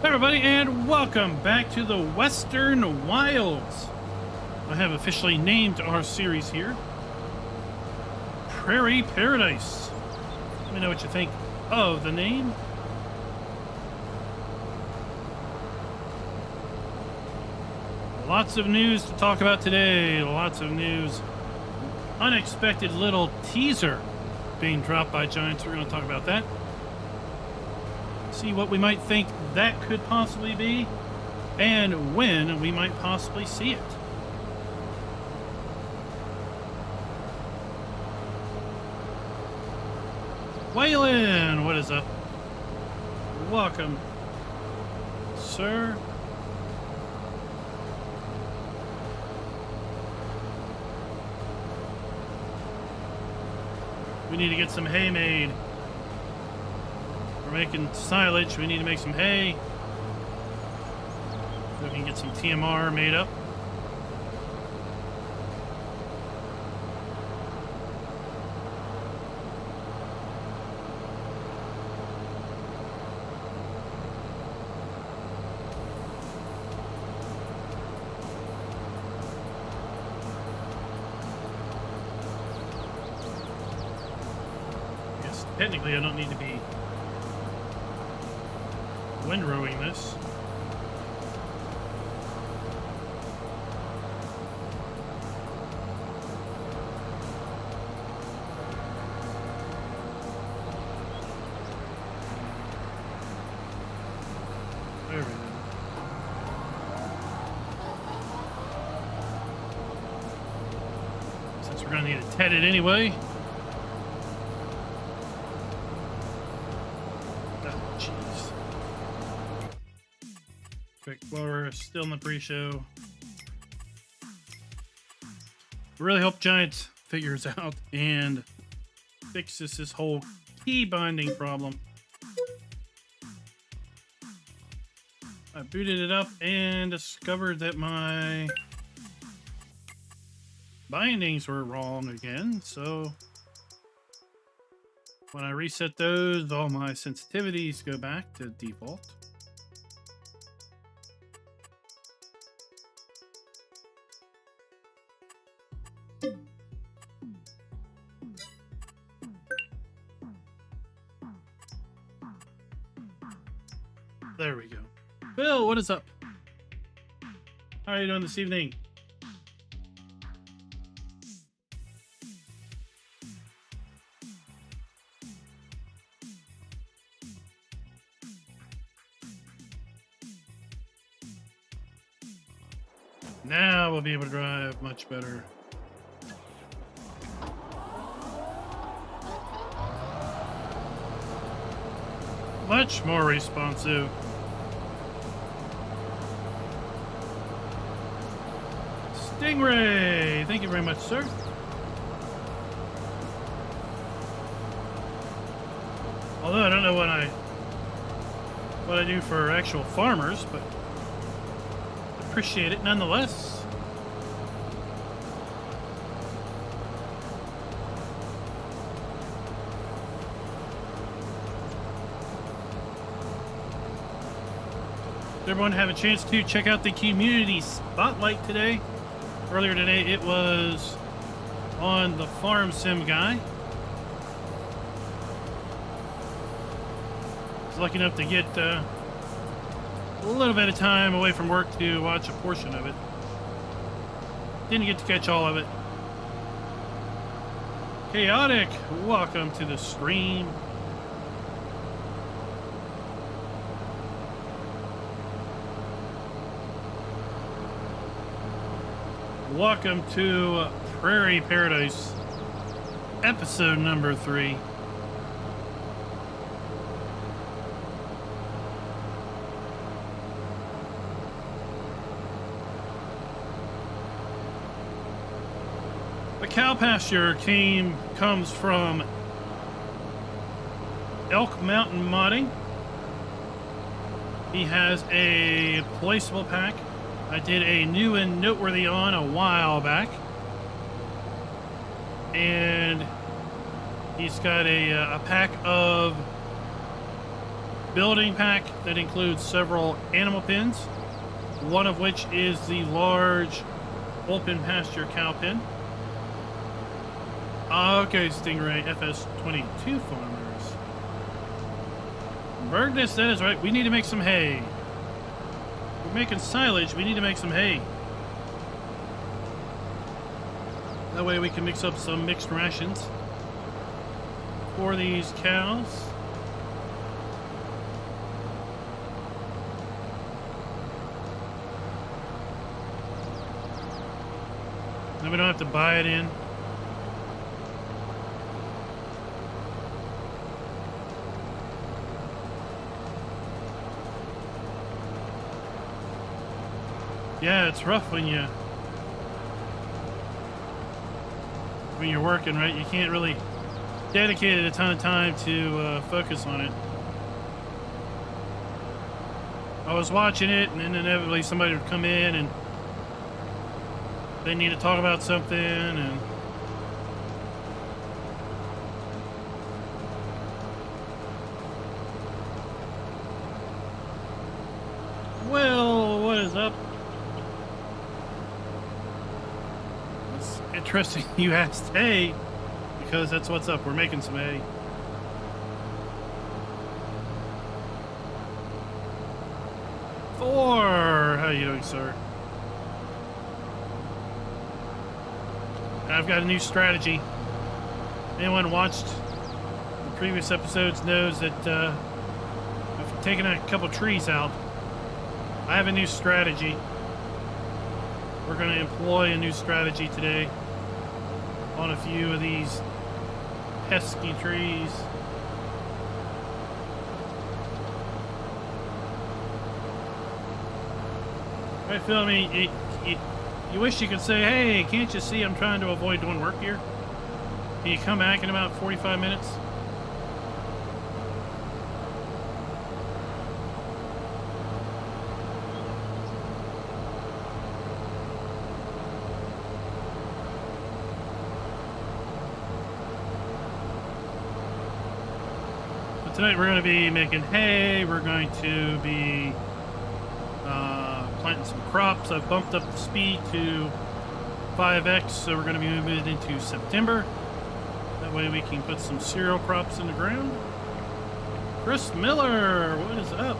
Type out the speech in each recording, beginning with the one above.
Hey everybody, and welcome back to the Western Wilds. I have officially named our series here Prairie Paradise. Let me know what you think of the name. Lots of news to talk about today. Lots of news. Unexpected little teaser being dropped by Giants. We're going to talk about that. See what we might think that could possibly be, and when we might possibly see it. Waylon, what is up? Welcome, sir. We need to get some hay made. We're making silage. We need to make some hay. So we can get some TMR made up. I guess technically I don't need to be windrowing this. There we go. Since we're going to need to ted it anyway. Quick blower, still in the pre-show. Really hope Giants figures out and fixes this whole key binding problem. I booted it up and discovered that my bindings were wrong again. So when I reset those, all my sensitivities go back to default. There we go. Bill, what is up? How are you doing this evening? Now we'll be able to drive much better. Much more responsive. Stingray, thank you very much, sir. Although I don't know what I do for actual farmers, but appreciate it nonetheless. Did everyone have a chance to check out the community spotlight today? Earlier today, it was on the Farm Sim guy. I was lucky enough to get a little bit of time away from work to watch a portion of it. Didn't get to catch all of it. Chaotic, welcome to the stream. Welcome to Prairie Paradise, episode number 3. The cow pasture comes from Elk Mountain Modding. He has a placeable pack. I did a new and noteworthy on a while back, and he's got a pack of building pack that includes several animal pens, one of which is the large open pasture cow pen. Okay, Stingray FS22 farmers. Bergness, that is right. We need to make some hay. We're making silage. We need to make some hay. That way we can mix up some mixed rations for these cows. Then we don't have to buy it in. Yeah, it's rough when you're working, right? You can't really dedicate a ton of time to focus on it. I was watching it, and then inevitably somebody would come in and they need to talk about something, and well, what is up? It's interesting you asked hay, because that's what's up. We're making some hay. How you doing, sir? I've got a new strategy. Anyone watched the previous episodes knows that I've taken a couple trees out. I have a new strategy. We're going to employ a new strategy today on a few of these pesky trees. Right, Phil, I mean, you wish you could say, hey, can't you see I'm trying to avoid doing work here? Can you come back in about 45 minutes? But tonight we're going to be making hay. We're going to be planting some crops. I've bumped up the speed to 5x, so we're going to be moving into September. That way we can put some cereal crops in the ground. Chris Miller, what is up?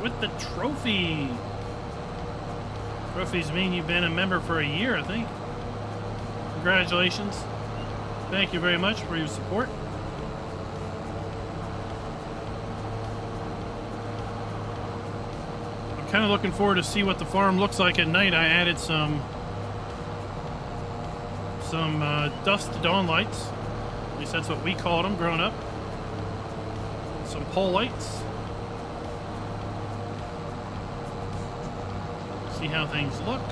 With the trophy. Trophies mean you've been a member for a year, I think. Congratulations. Thank you very much for your support. Kind of looking forward to see what the farm looks like at night. I added some dusk to dawn lights. At least that's what we called them growing up. Some pole lights. See how things look.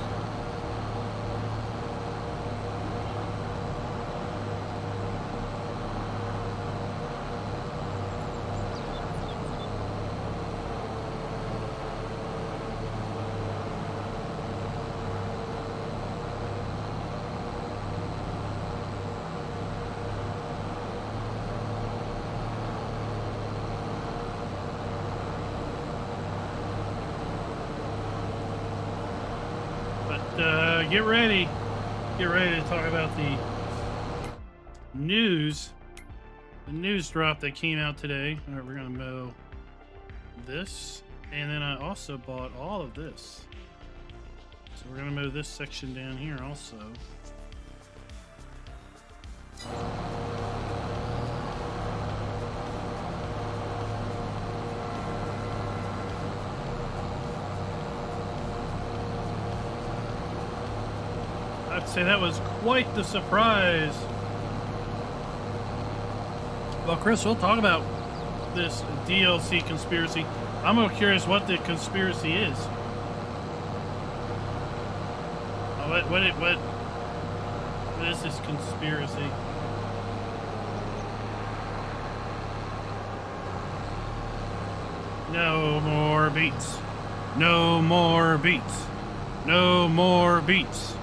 Get ready to talk about the news drop that came out today. All right, we're gonna mow this, and then I also bought all of this, so we're gonna mow this section down here also. I'd say that was quite the surprise. Well, Chris, we'll talk about this DLC conspiracy. I'm more curious what the conspiracy is. What is this conspiracy? No more beats. No more beats. No more beats.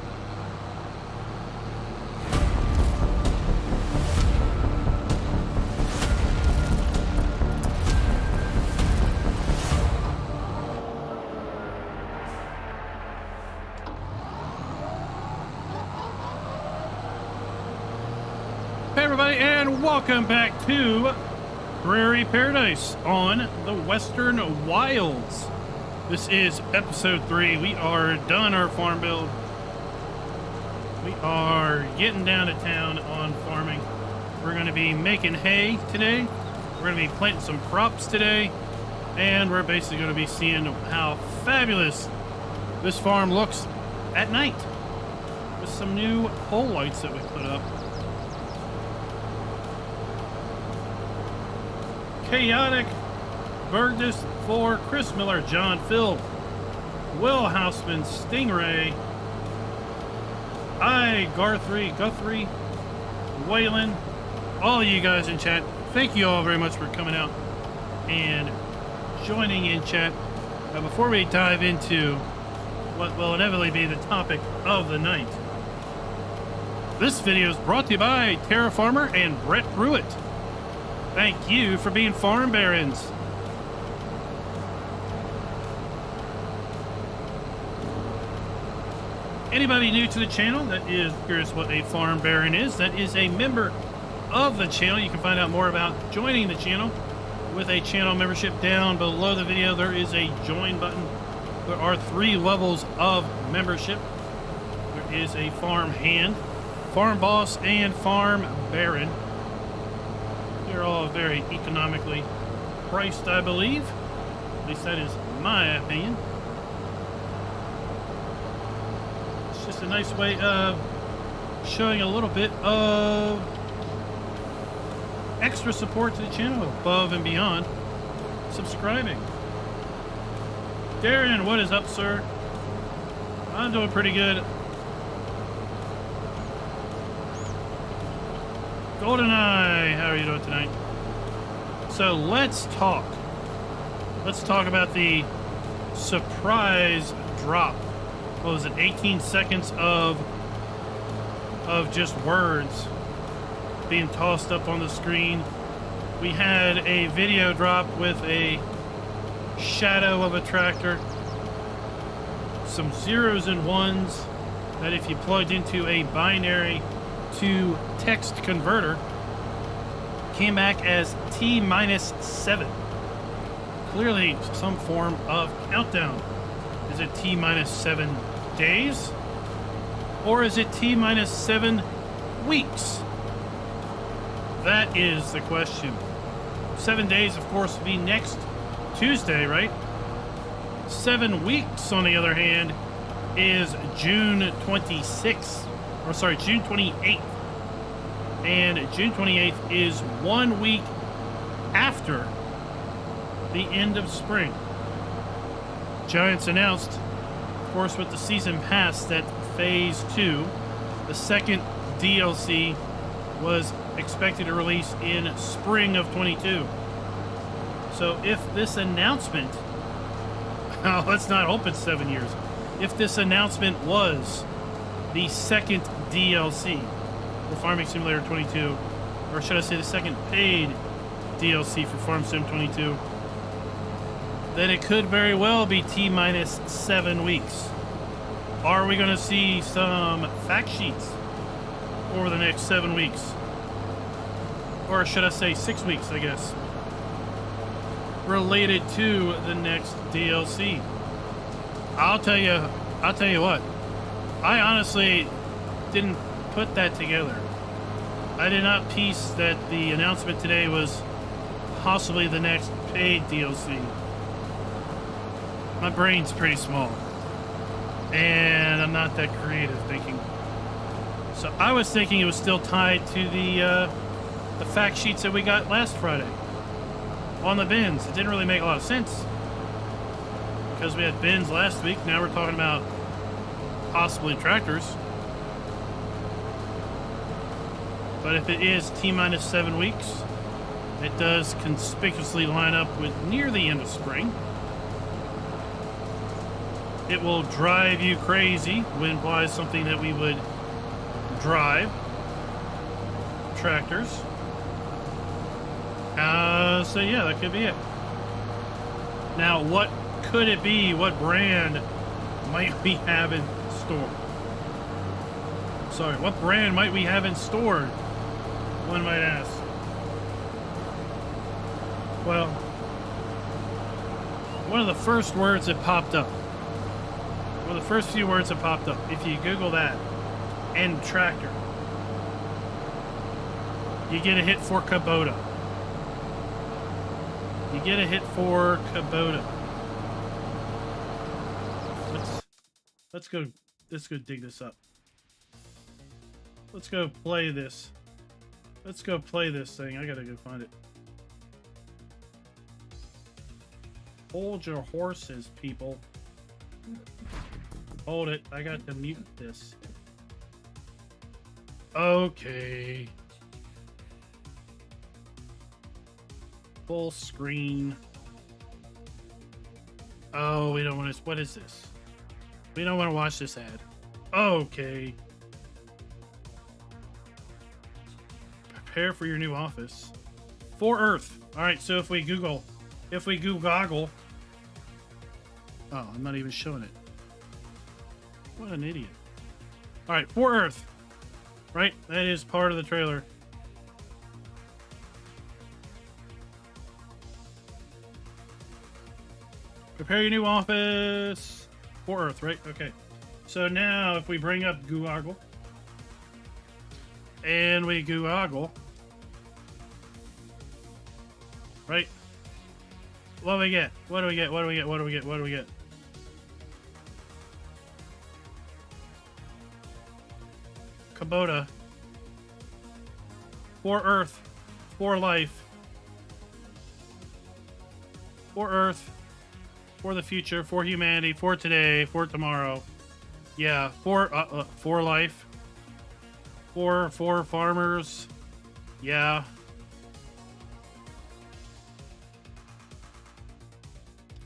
everybody, and welcome back to Prairie Paradise on the Western Wilds. This is episode 3. We are done our farm build. We are getting down to town on farming. We're going to be making hay today. We're going to be planting some crops today. And we're basically going to be seeing how fabulous this farm looks at night with some new pole lights that we put up. Chaotic Burgess for Chris Miller, John Phil, Will Houseman, Stingray, Guthrie, Waylon, all of you guys in chat. Thank you all very much for coming out and joining in chat. Before we dive into what will inevitably be the topic of the night, this video is brought to you by Terra Farmer and Brett Pruitt. Thank you for being farm barons. Anybody new to the channel that is curious what a farm baron is, that is a member of the channel. You can find out more about joining the channel with a channel membership. Down below the video there is a join button. There are 3 levels of membership. There is a farm hand, farm boss, and farm baron. They're all very economically priced, I believe. At least that is my opinion. It's just a nice way of showing a little bit of extra support to the channel above and beyond subscribing. Darren, what is up, sir? I'm doing pretty good. GoldenEye, how are you doing tonight? So let's talk. Let's talk about the surprise drop. What was it? 18 seconds of just words being tossed up on the screen. We had a video drop with a shadow of a tractor, some zeros and ones that if you plugged into a binary to text converter came back as T-7. Clearly some form of countdown. Is it T-7 days? Or is it T-7 weeks? That is the question. 7 days, of course, will be next Tuesday, right? 7 weeks, on the other hand, is June 26th. Or sorry, June 28th. And June 28th is 1 week after the end of spring. Giants announced, of course, with the season pass, that Phase 2, the second DLC, was expected to release in spring of 22. So if this announcement, let's not hope it's 7 years, if this announcement was the second DLC for Farming Simulator 22, or should I say the second paid DLC for Farm Sim 22, then it could very well be T-7 weeks. Are we going to see some fact sheets over the next 7 weeks? Or should I say 6 weeks, I guess, related to the next DLC? I'll tell you what. I honestly didn't put that together. I did not piece that the announcement today was possibly the next paid DLC. My brain's pretty small, and I'm not that creative thinking. So I was thinking it was still tied to the fact sheets that we got last Friday on the bins. It didn't really make a lot of sense because we had bins last week. Now we're talking about possibly tractors. But if it is T-7 weeks, it does conspicuously line up with near the end of spring. It will drive you crazy when it buys something that we would drive. Tractors. So yeah, that could be it. Now, what could it be? What brand might we have in store? Sorry, what brand might we have in store one might ask. Well, one of the first words that popped up, one of the first few words that popped up, if you Google that, and tractor, you get a hit for Kubota. You get a hit for Kubota. Let's go dig this up. Let's go play this. Let's go play this thing. I gotta go find it. Hold your horses, people. Hold it. I got to mute this. Okay. Full screen. Oh, we don't want to. What is this? We don't want to watch this ad. Okay. Prepare for your new office. For Earth. All right. So if we Google. Oh, I'm not even showing it. What an idiot. All right, for Earth. Right? That is part of the trailer. Prepare your new office for Earth, right? Okay. So now if we bring up Google and we Google, right? What do we get? What do we get? What do we get? What do we get? What do we get? Kubota. For Earth. For life. For Earth. For the future. For humanity. For today. For tomorrow. Yeah. For life. For farmers. Yeah.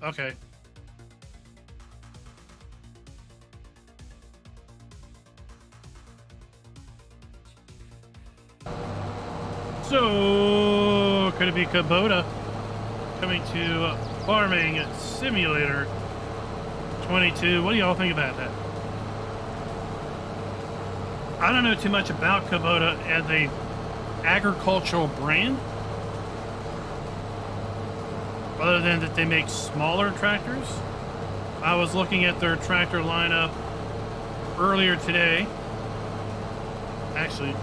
Okay. So, could it be Kubota coming to Farming Simulator 22? What do y'all think about that? I don't know too much about Kubota as a agricultural brand, other than that they make smaller tractors. I was looking at their tractor lineup earlier today. Actually,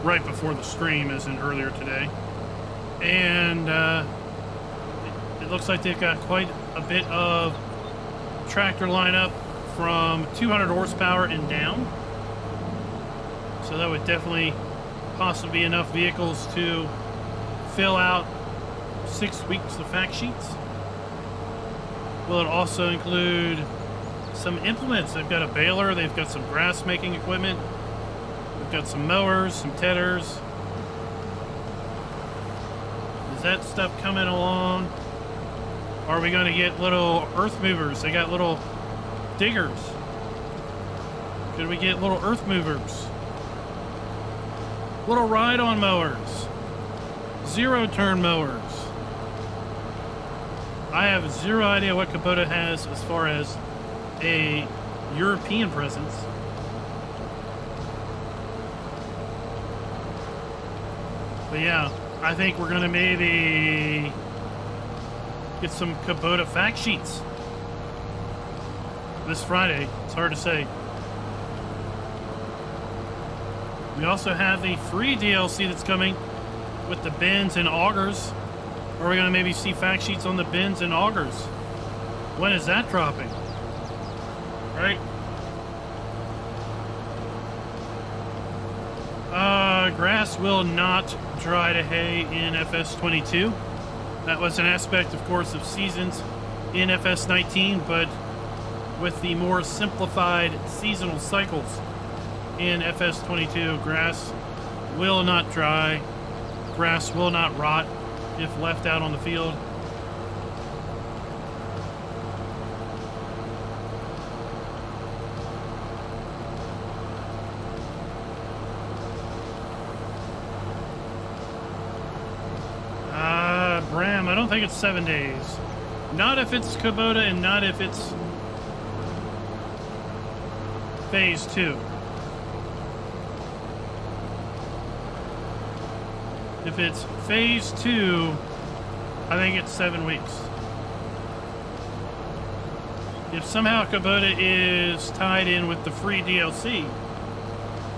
right before the stream, as in earlier today. And it looks like they've got quite a bit of tractor lineup from 200 horsepower and down. So that would definitely possibly be enough vehicles to fill out 6 weeks of fact sheets. Will it also include some implements? They've got a baler, they've got some grass making equipment, they've got some mowers, some tedders. Is that stuff coming along? Are we going to get little earth movers? They got little diggers. Could we get little earth movers? Little ride-on mowers. Zero-turn mowers. I have zero idea what Kubota has as far as a European presence. But yeah, I think we're going to maybe get some Kubota fact sheets this Friday. It's hard to say. We also have the free DLC that's coming with the bins and augers. Are we going to maybe see fact sheets on the bins and augers? When is that dropping? Right? Grass will not dry to hay in FS22. That was an aspect, of course, of seasons in FS19, but with the more simplified seasonal cycles in FS22, grass will not dry, grass will not rot if left out on the field. Bram, I don't think it's 7 days. Not if it's Kubota and not if it's Phase 2. If it's phase 2, I think it's 7 weeks. If somehow Kubota is tied in with the free DLC,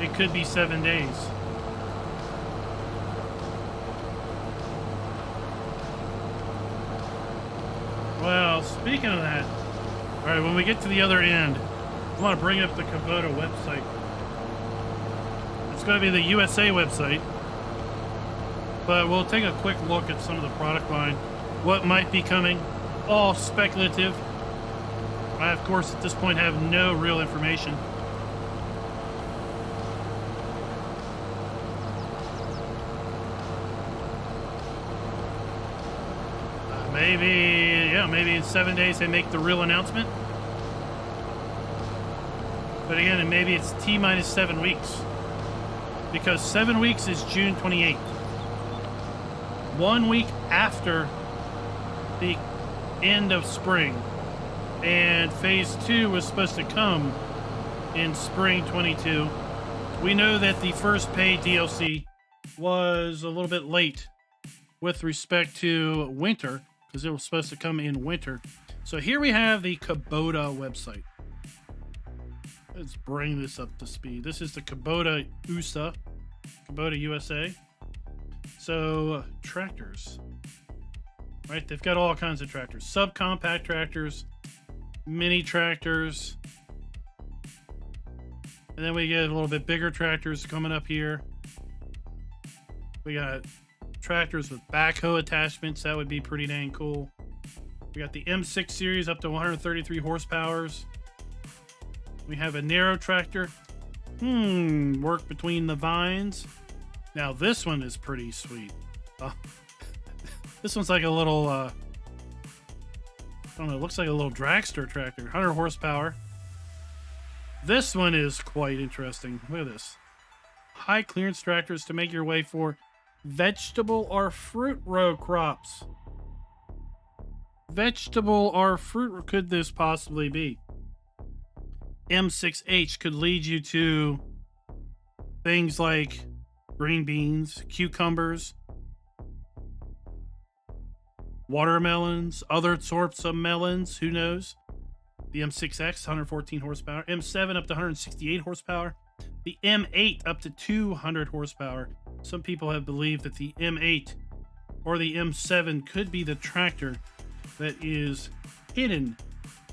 it could be 7 days. Well, speaking of that, all right, when we get to the other end, I want to bring up the Kubota website. It's going to be the USA website, but we'll take a quick look at some of the product line, what might be coming, all speculative. I, of course, at this point have no real information. Maybe in 7 days they make the real announcement. But again, maybe it's T minus 7 weeks. Because 7 weeks is June 28th. 1 week after the end of spring. And phase 2 was supposed to come in spring 22. We know that the first paid DLC was a little bit late with respect to winter, because it was supposed to come in winter. So here we have the Kubota website. Let's bring this up to speed. This is the Kubota USA. Kubota USA. So tractors, right? They've got all kinds of tractors. Subcompact tractors, mini tractors. And then we get a little bit bigger tractors coming up here. We got tractors with backhoe attachments. That would be pretty dang cool. We got the M6 series up to 133 horsepowers. We have a narrow tractor. Work between the vines. Now this one is pretty sweet. This one's like a little, I don't know, it looks like a little dragster tractor. 100 horsepower. This one is quite interesting. Look at this. High clearance tractors to make your way for vegetable or fruit row crops. Vegetable or fruit, could this possibly be? M6H could lead you to things like green beans, cucumbers, watermelons, other sorts of melons, who knows? The M6X, 114 horsepower. M7 up to 168 horsepower. The M8 up to 200 horsepower. Some people have believed that the M8 or the M7 could be the tractor that is hidden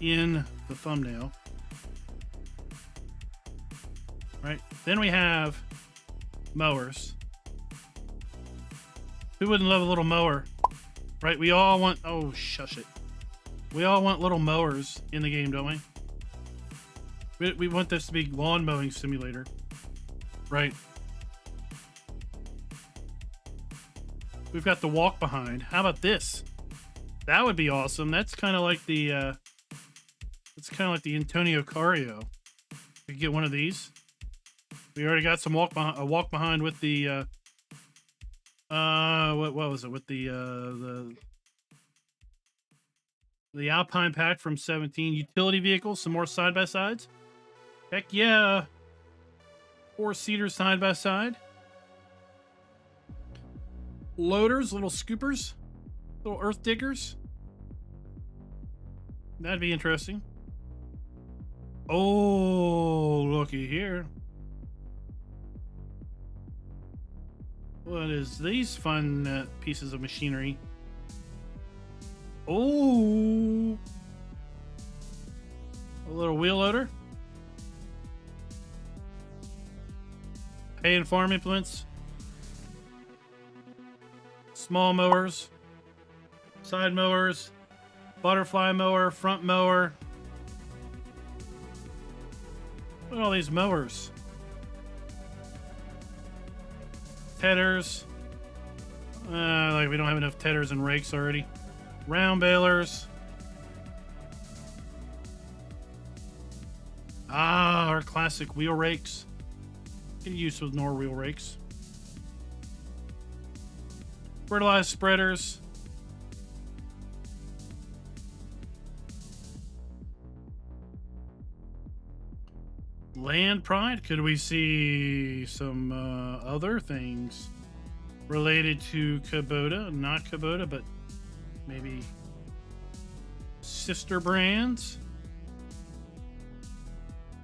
in the thumbnail. Right. Then we have mowers. Who wouldn't love a little mower? Right? We all want... Oh, shush it. We all want little mowers in the game, don't we? We want this to be lawn mowing simulator. Right. We've got the walk behind. How about this? That would be awesome. That's kind of like the... it's kind of like the Antonio Cario. We could get one of these. We already got some walk behind with the what was it, with the Alpine pack from 17. Utility vehicles, some more side by sides. Heck yeah. 4-seater side by side. Loaders, little scoopers, little earth diggers. That'd be interesting. Oh, looky here. What is these fun pieces of machinery? Oh, a little wheel loader. Hay and farm implements. Small mowers. Side mowers. Butterfly mower. Front mower. Look at all these mowers. Tedders. Like we don't have enough tedders and rakes already. Round balers. Ah, our classic wheel rakes. Get used with more wheel rakes. Fertilized spreaders. Land Pride. Could we see some other things? related to Kubota. Not Kubota, but maybe sister brands.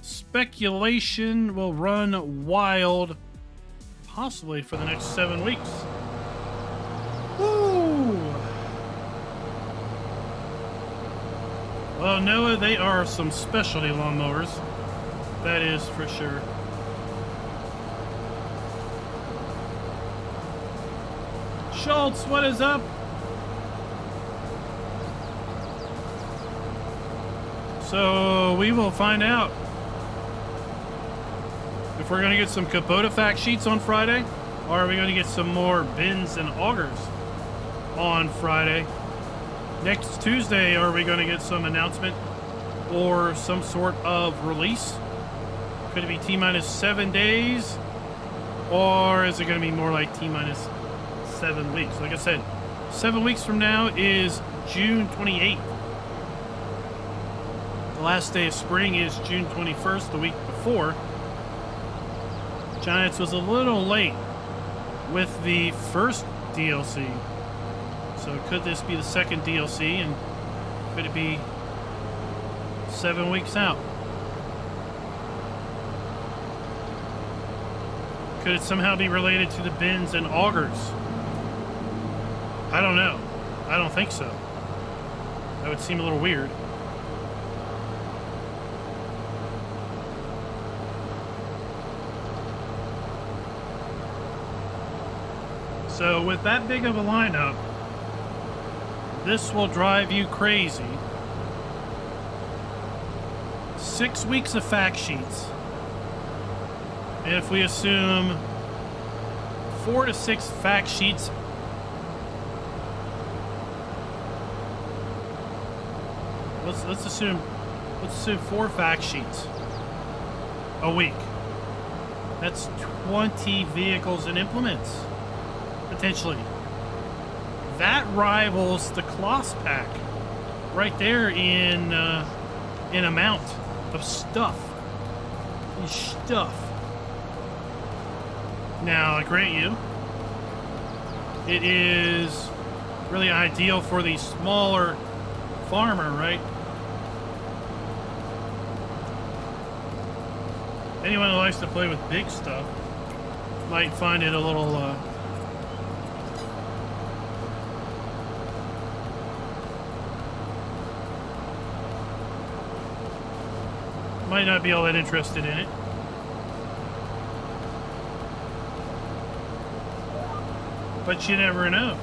Speculation will run wild, possibly for the next 7 weeks. Woo! Well, Noah, they are some specialty lawnmowers. That is for sure. Schultz, what is up? So we will find out if we're going to get some Kubota fact sheets on Friday, or are we going to get some more bins and augers on Friday? Next Tuesday, are we going to get some announcement or some sort of release? Could it be T-minus 7 days, or is it going to be more like T-minus 7 weeks? Like I said, 7 weeks from now is June 28th. The last day of spring is June 21st, the week before. Giants was a little late with the first DLC. So could this be the second DLC, and could it be 7 weeks out? Could it somehow be related to the bins and augers? I don't know. I don't think so. That would seem a little weird. So with that big of a lineup, this will drive you crazy. 6 weeks of fact sheets. And if we assume 4 to 6 fact sheets let's assume 4 fact sheets a week. That's 20 vehicles and implements. Potentially. That rivals the Kloss pack right there in amount of stuff. Now, I grant you, it is really ideal for the smaller farmer, right? Anyone who likes to play with big stuff might find it a little might not be all that interested in it. But you never know.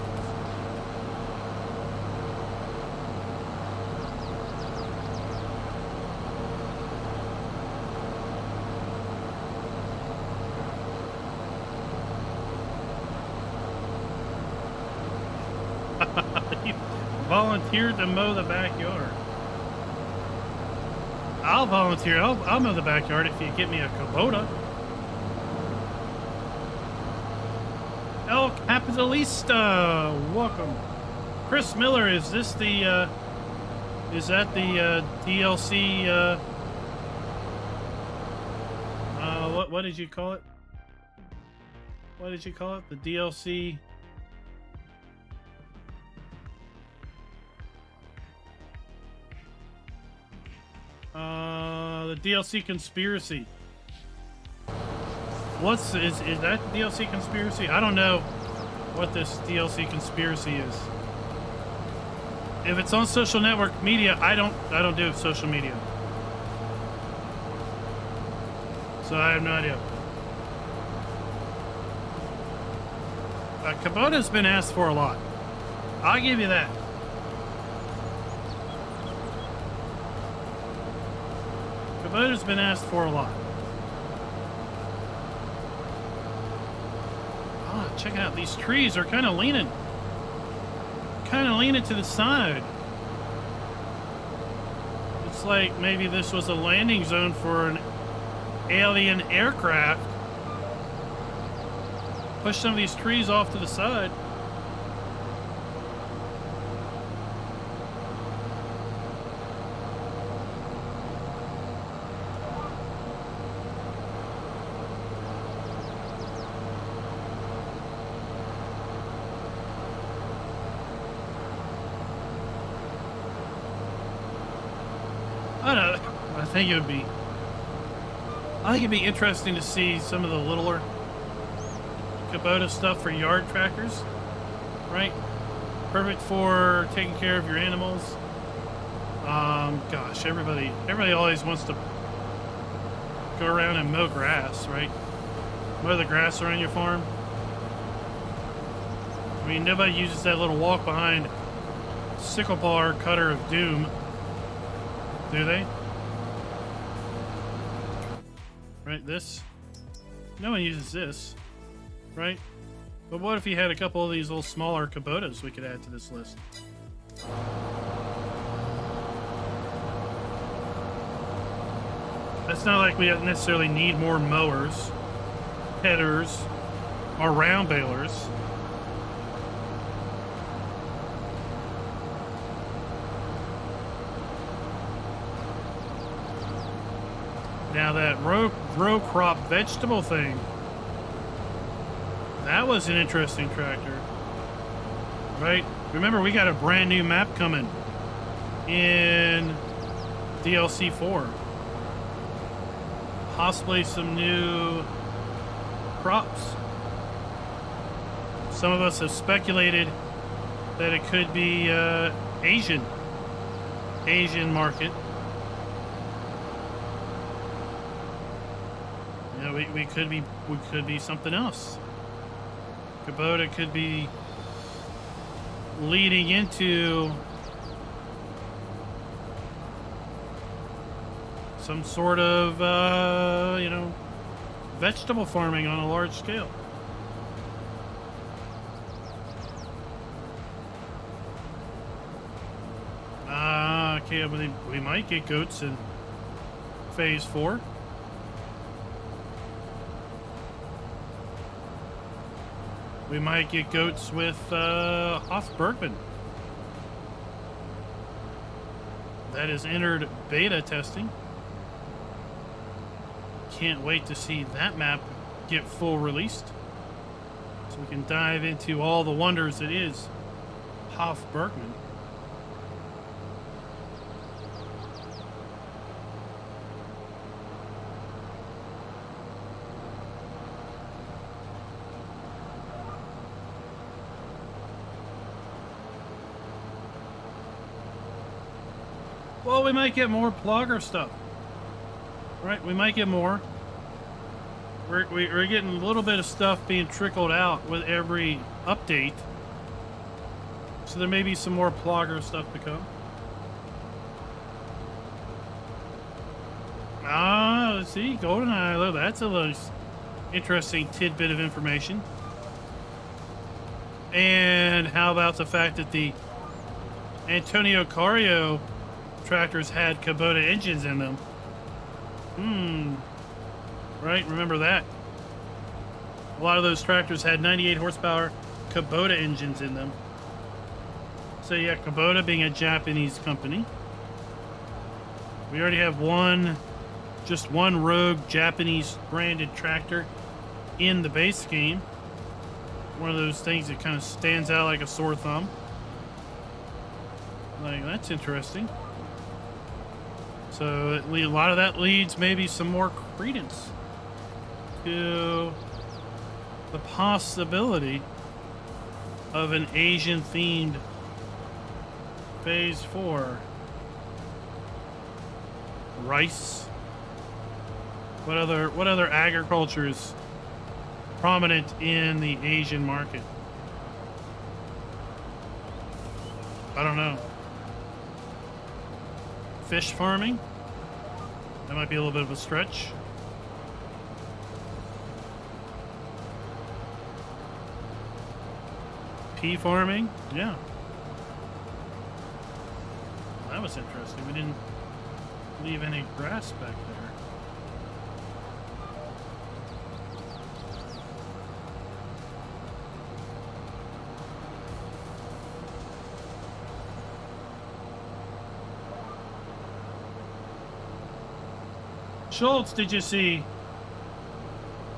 You volunteered to mow the backyard. I'll volunteer. I'll mow the backyard if you get me a Kubota. El Capitalista, welcome. Chris Miller, is this the is that the DLC what did you call it? What did you call it? The DLC the DLC conspiracy. Is that the DLC conspiracy? I don't know what this DLC conspiracy is. If it's on social network media, I don't do social media. So I have no idea. Kubota's been asked for a lot. I'll give you that. Kubota's been asked for a lot. Oh, check out these trees are kind of leaning to the side. It's like maybe this was a landing zone for an alien aircraft. Push some of these trees off to the side. I don't know. I think it'd be interesting to see some of the littler Kubota stuff for yard tractors, right? Perfect for taking care of your animals. Gosh, everybody always wants to go around and mow grass, right? Mow the grass around your farm. I mean, nobody uses that little walk behind sickle bar cutter of doom, do they? Right, this? No one uses this, right? But what if you had a couple of these little smaller Kubotas we could add to this list? It's not like we necessarily need more mowers, headers, or round balers. Now that row crop vegetable thing, that was an interesting tractor, right? Remember, we got a brand new map coming in DLC 4. Possibly some new crops. Some of us have speculated that it could be Asian market. You know, we could be something else. Kubota could be leading into some sort of, you know, vegetable farming on a large scale. Okay, we might get goats in phase 4. We might get goats with Bergman. That has entered beta testing. Can't wait to see that map get full released, so we can dive into all the wonders it is Bergman. Well, we might get more Plogger stuff. Right, we might get more. We're getting a little bit of stuff being trickled out with every update. So there may be some more Plogger stuff to come. Let's see, GoldenEye, that's a little interesting tidbit of information. And how about the fact that the Antonio Carrillo tractors had Kubota engines in them? Right, remember that. A lot of those tractors had 98 horsepower Kubota engines in them. So yeah, Kubota being a Japanese company. We already have just one rogue Japanese branded tractor in the base game. One of those things that kind of stands out like a sore thumb. Like, that's interesting. So a lot of that leads maybe some more credence to the possibility of an Asian themed phase 4. Rice. What other agriculture is prominent in the Asian market? I don't know. Fish farming? That might be a little bit of a stretch. Pea farming? Yeah. That was interesting. We didn't leave any grass back there. Schultz, did you see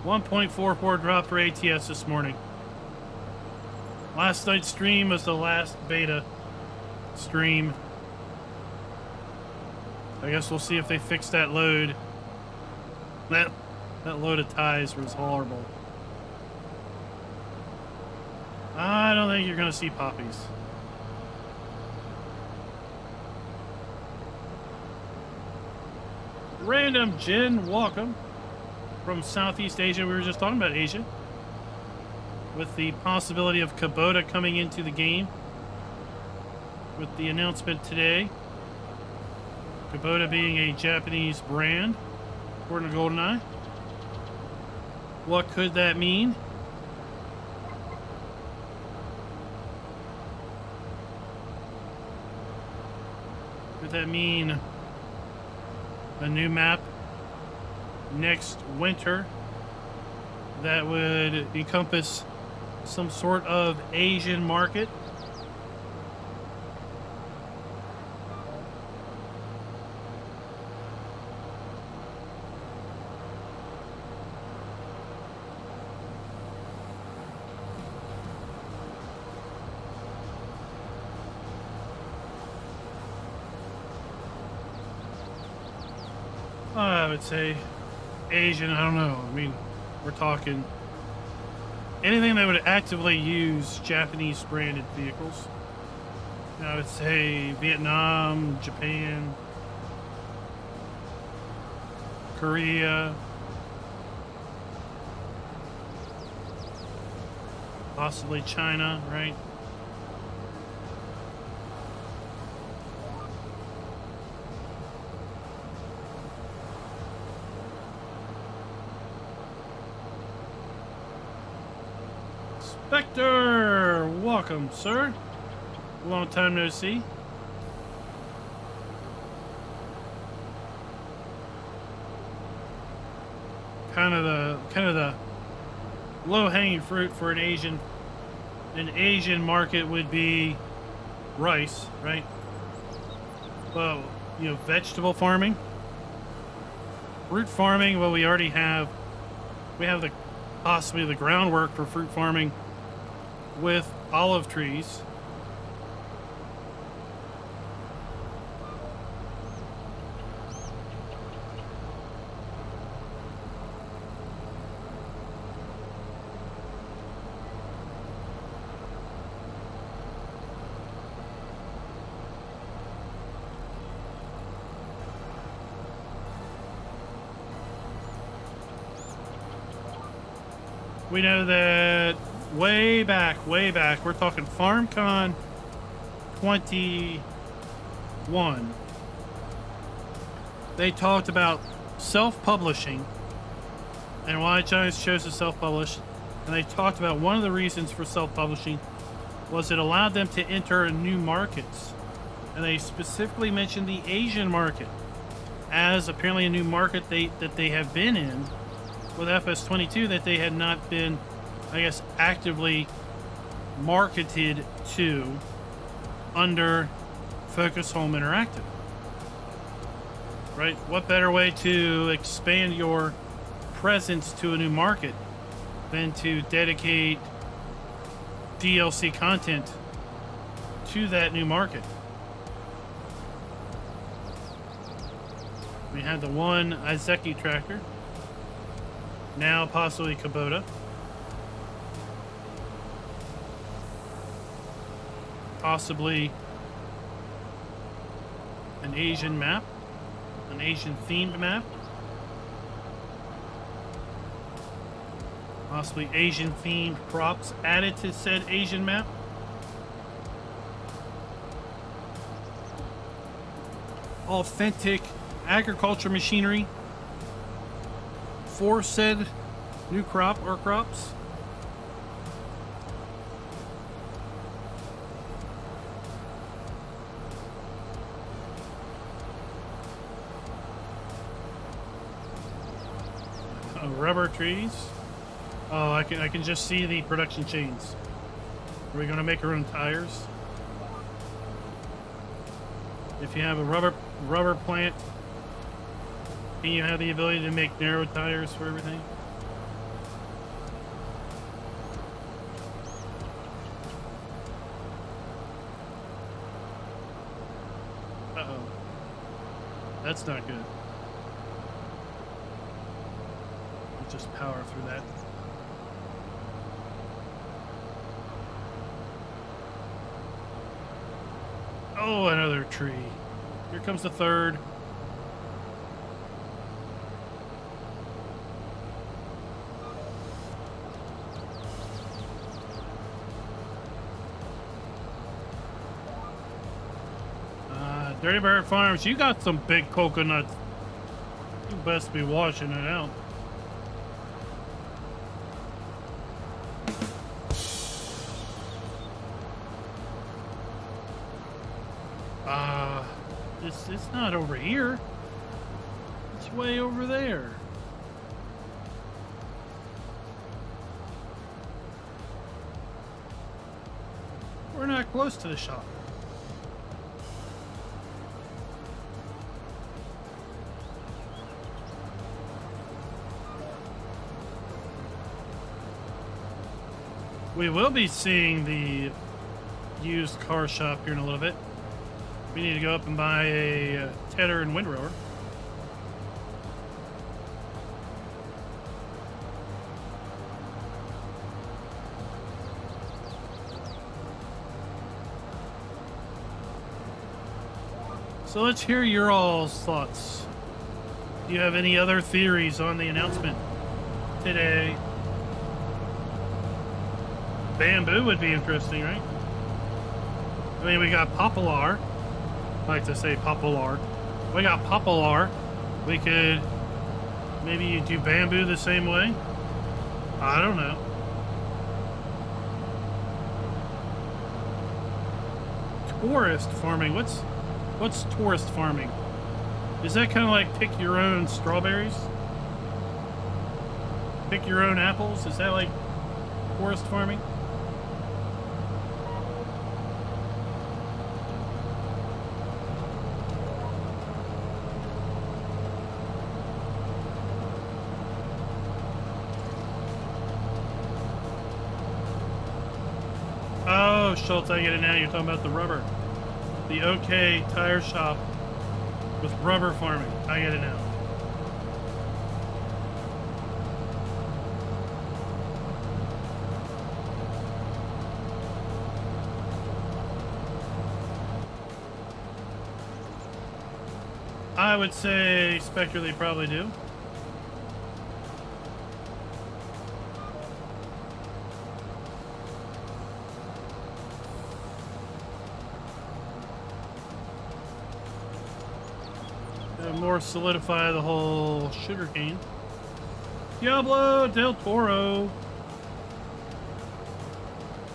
1.44 drop for ATS this morning? Last night's stream was the last beta stream. I guess we'll see if they fix that load. That load of ties was horrible. I don't think you're going to see poppies. Random Jen, welcome from Southeast Asia. We were just talking about Asia. With the possibility of Kubota coming into the game. With the announcement today. Kubota being a Japanese brand, according to GoldenEye. What could that mean? Could that mean a new map next winter that would encompass some sort of Asian market? I would say Asian, I don't know. I mean, we're talking anything that would actively use Japanese branded vehicles. I would say Vietnam, Japan, Korea, possibly China, right? Spectre, welcome, sir. Long time no see. Kind of the low-hanging fruit for an Asian market would be rice, right? Well, you know, vegetable farming, fruit farming. Well, we already have. We have possibly the groundwork for fruit farming with olive trees. We know that way back, we're talking FarmCon 21. They talked about self-publishing and why Giants chose to self-publish. And they talked about one of the reasons for self-publishing was it allowed them to enter new markets. And they specifically mentioned the Asian market as apparently a new market that they have been in with FS22 that they had not been, I guess, actively marketed to under Focus Home Interactive. Right? What better way to expand your presence to a new market than to dedicate DLC content to that new market? We had the one Izeki tractor, now possibly Kubota. Possibly an Asian map, an Asian themed map. Possibly Asian themed props added to said Asian map. Authentic agriculture machinery for said new crop or crops. Rubber trees. Oh, I can just see the production chains. Are we going to make our own tires? If you have a rubber plant, can you have the ability to make narrow tires for everything? Uh-oh. That's not good. We'll just power through that. Oh, another tree. Here comes the third. Dirty Bird Farms, you got some big coconuts. You best be washing it out. It's not over here. It's way over there. We're not close to the shop. We will be seeing the used car shop here in a little bit. We need to go up and buy a tedder and windrower. So let's hear your all's thoughts. Do you have any other theories on the announcement today? Bamboo would be interesting, right? I mean, we got poplar. I like to say poplar. We got poplar. We could maybe do bamboo the same way. I don't know. Tourist farming. What's tourist farming? Is that kind of like pick your own strawberries? Pick your own apples? Is that like tourist farming? Oh, Schultz, I get it now. You're talking about the rubber. The OK Tire Shop with rubber farming. I get it now. I would say Spectre they probably do. More solidify the whole sugarcane. Diablo del Toro.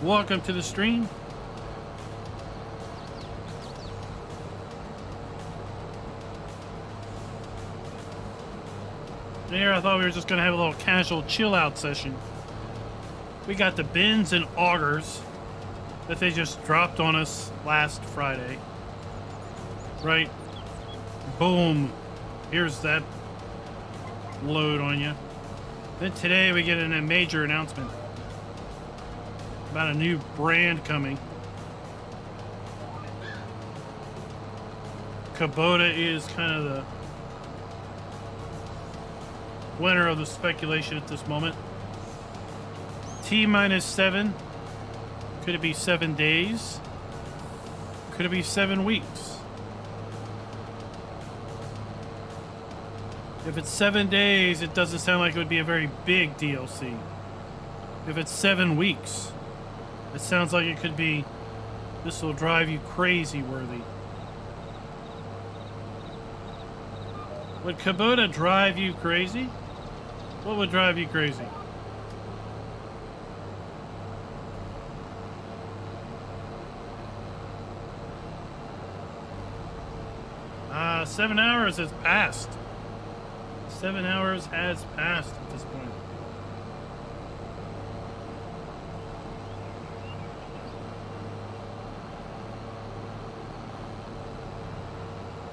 Welcome to the stream. Here, I thought we were just going to have a little casual chill out session. We got the bins and augers that they just dropped on us last Friday. Right? Boom. Here's that load on you. Then today we get a major announcement about a new brand coming. Kubota is kind of the winner of the speculation at this moment. T-7. Could it be 7 days? Could it be 7 weeks? If it's 7 days, it doesn't sound like it would be a very big DLC. If it's 7 weeks, it sounds like it could be, this will drive you crazy worthy. Would Kubota drive you crazy? What would drive you crazy? Ah, 7 hours has passed. 7 hours has passed at this point.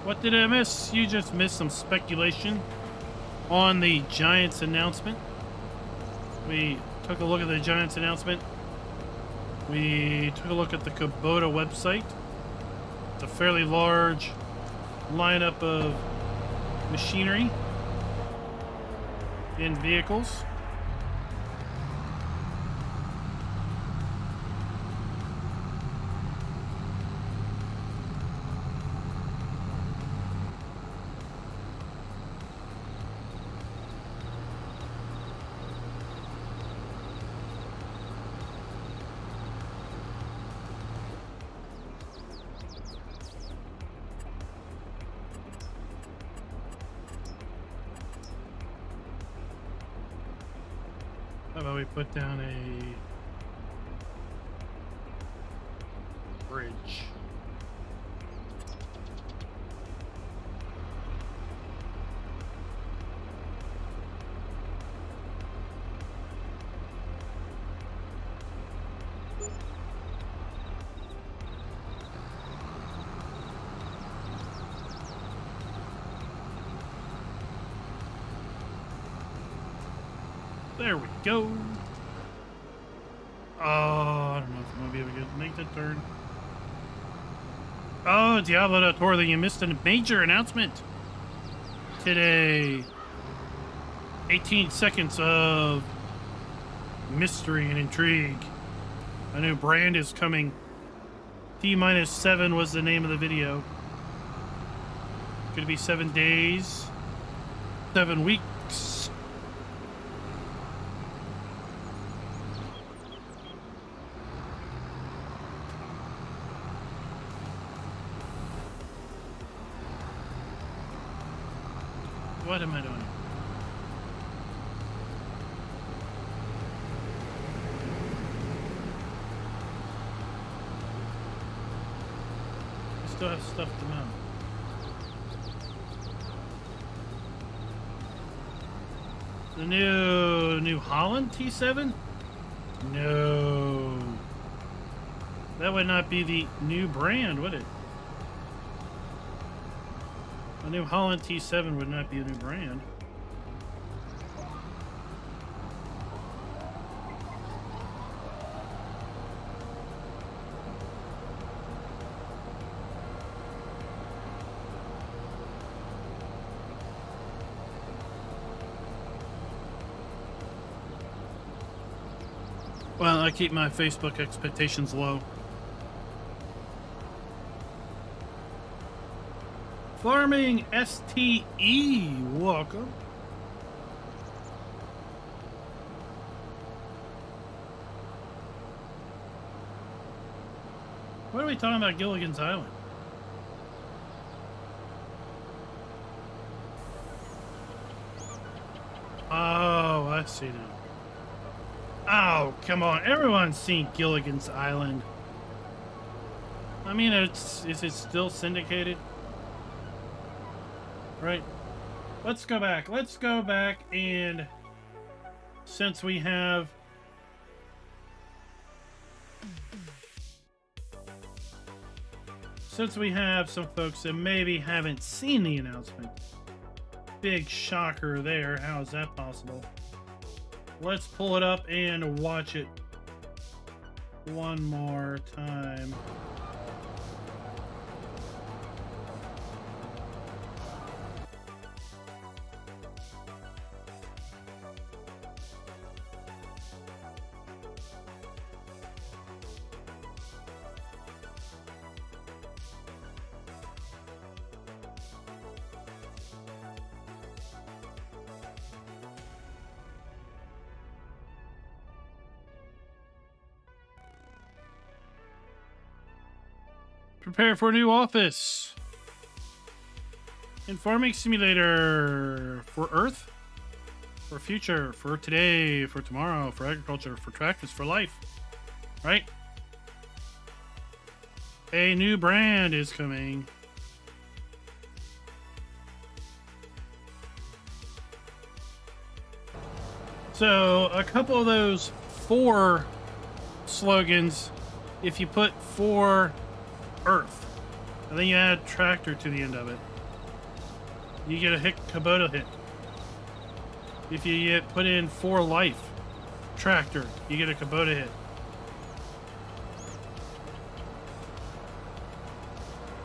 What did I miss? You just missed some speculation on the Giants announcement. We took a look at the Giants announcement. We took a look at the Kubota website. It's a fairly large lineup of machinery in vehicles. How about we put down a bridge? There we go. Oh, I don't know if I'm gonna be able to make that turn. Oh, Diablo del Toro, you missed a major announcement today. 18 seconds of mystery and intrigue. A new brand is coming. T-7 was the name of the video. Could be 7 days, 7 weeks. What am I doing? I still have stuff to mount. The New Holland T7? No. That would not be the new brand, would it? A New Holland T7 would not be a new brand. Well, I keep my Facebook expectations low. Farming STE, welcome. What are we talking about, Gilligan's Island? Oh, I see now. Oh, come on. Everyone's seen Gilligan's Island. I mean, is it still syndicated? Right. Let's go back. Let's go back, and since we have some folks that maybe haven't seen the announcement. Big shocker there. How is that possible? Let's pull it up and watch it one more time. Prepare for a new office. In Farming Simulator for Earth, for future, for today, for tomorrow, for agriculture, for tractors, for life. Right? A new brand is coming. So, a couple of those 4 slogans, if you put 4 Earth, and then you add tractor to the end of it, you get a Kubota hit. If you put in 4 life, tractor, you get a Kubota hit.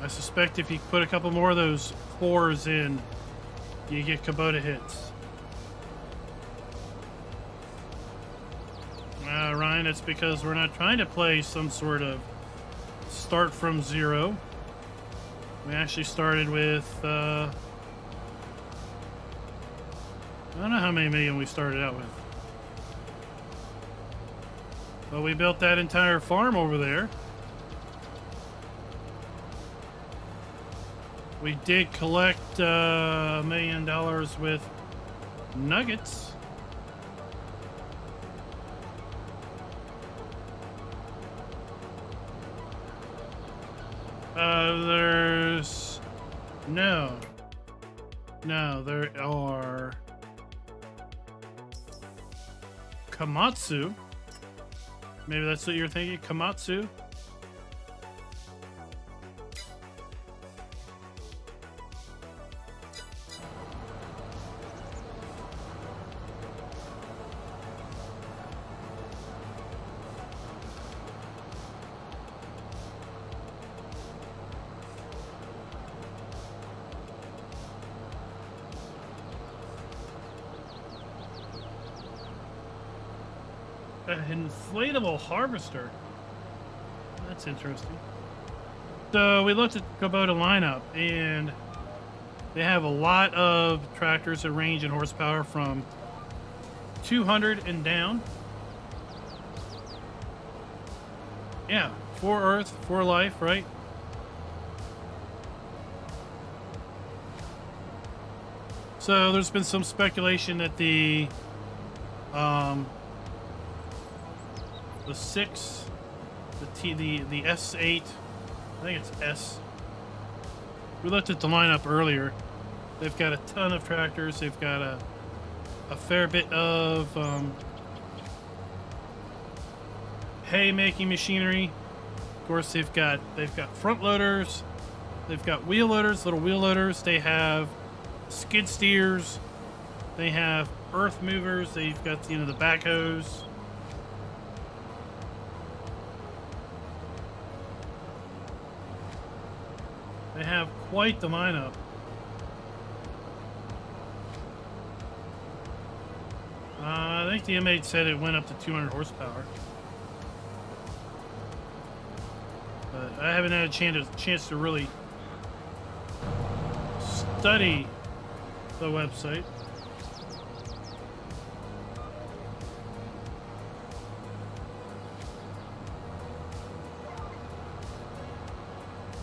I suspect if you put a couple more of those 4s in, you get Kubota hits. Ryan, it's because we're not trying to play some sort of start from zero. We actually started with, I don't know how many million we started out with. But we built that entire farm over there. We did collect $1 million with nuggets. There's no, there are Komatsu. Maybe that's what you're thinking, Komatsu. An inflatable harvester. That's interesting. So we looked at the Kubota lineup, and they have a lot of tractors that range in horsepower from 200 and down. Yeah, for Earth, for life, right? So there's been some speculation that the 6, the S8, I think it's S. We looked at the lineup earlier. They've got a ton of tractors. They've got a fair bit of hay making machinery. Of course, they've got front loaders. They've got wheel loaders, little wheel loaders. They have skid steers. They have earth movers. They've got the backhoes. They have quite the lineup. I think the M8 said it went up to 200 horsepower. But I haven't had a chance to really study the website.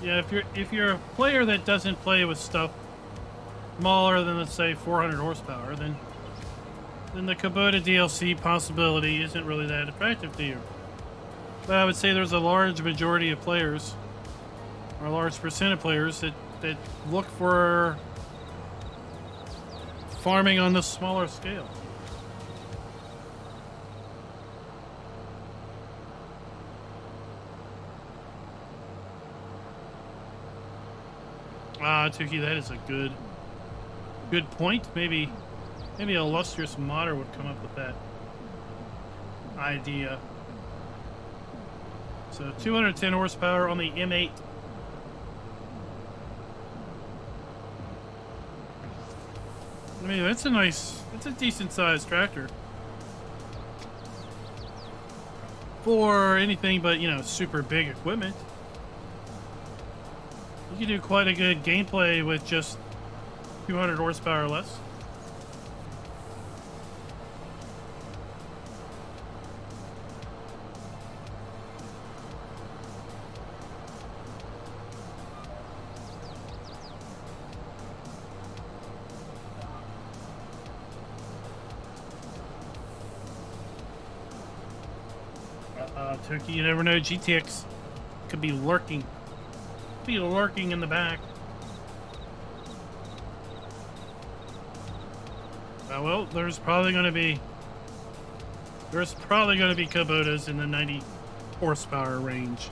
Yeah, if you're a player that doesn't play with stuff smaller than, let's say, 400 horsepower, then the Kubota DLC possibility isn't really that attractive to you. But I would say there's a large majority of players, or a large percent of players that look for farming on the smaller scale. Tuki, that is a good point. Maybe Illustrious Modder would come up with that idea. So 210 horsepower on the M8. I mean, that's a decent sized tractor. For anything but, super big equipment. You can do quite a good gameplay with just 200 horsepower or less. Turkey, you never know. GTX could be lurking. In the back. Well, there's probably going to be Kubotas in the 90 horsepower range.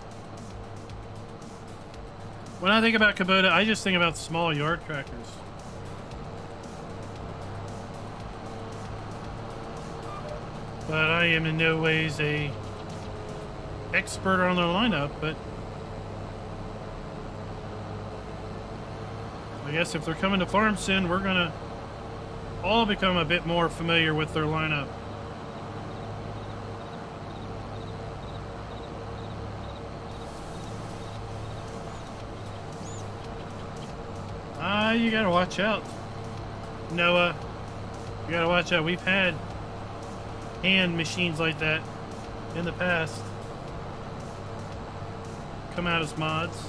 When I think about Kubota, I just think about small yard tractors. But I am in no ways a expert on their lineup, but I guess if they're coming to farm soon, we're gonna all become a bit more familiar with their lineup. You gotta watch out, Noah. You gotta watch out. We've had hand machines like that in the past come out as mods.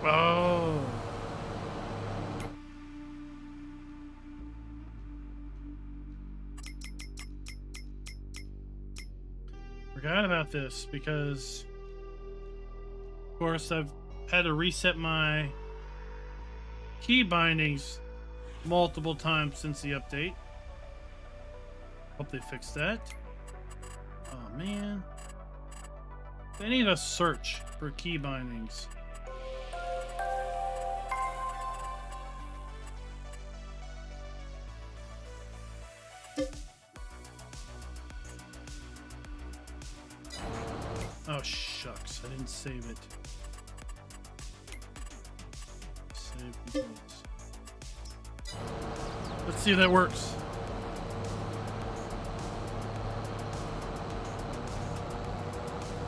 Oh. Forgot about this because, of course, I've had to reset my key bindings multiple times since the update. Hope they fixed that. Oh, man. They need a search for key bindings. Oh, shucks. I didn't save it. Save results. Let's see if that works.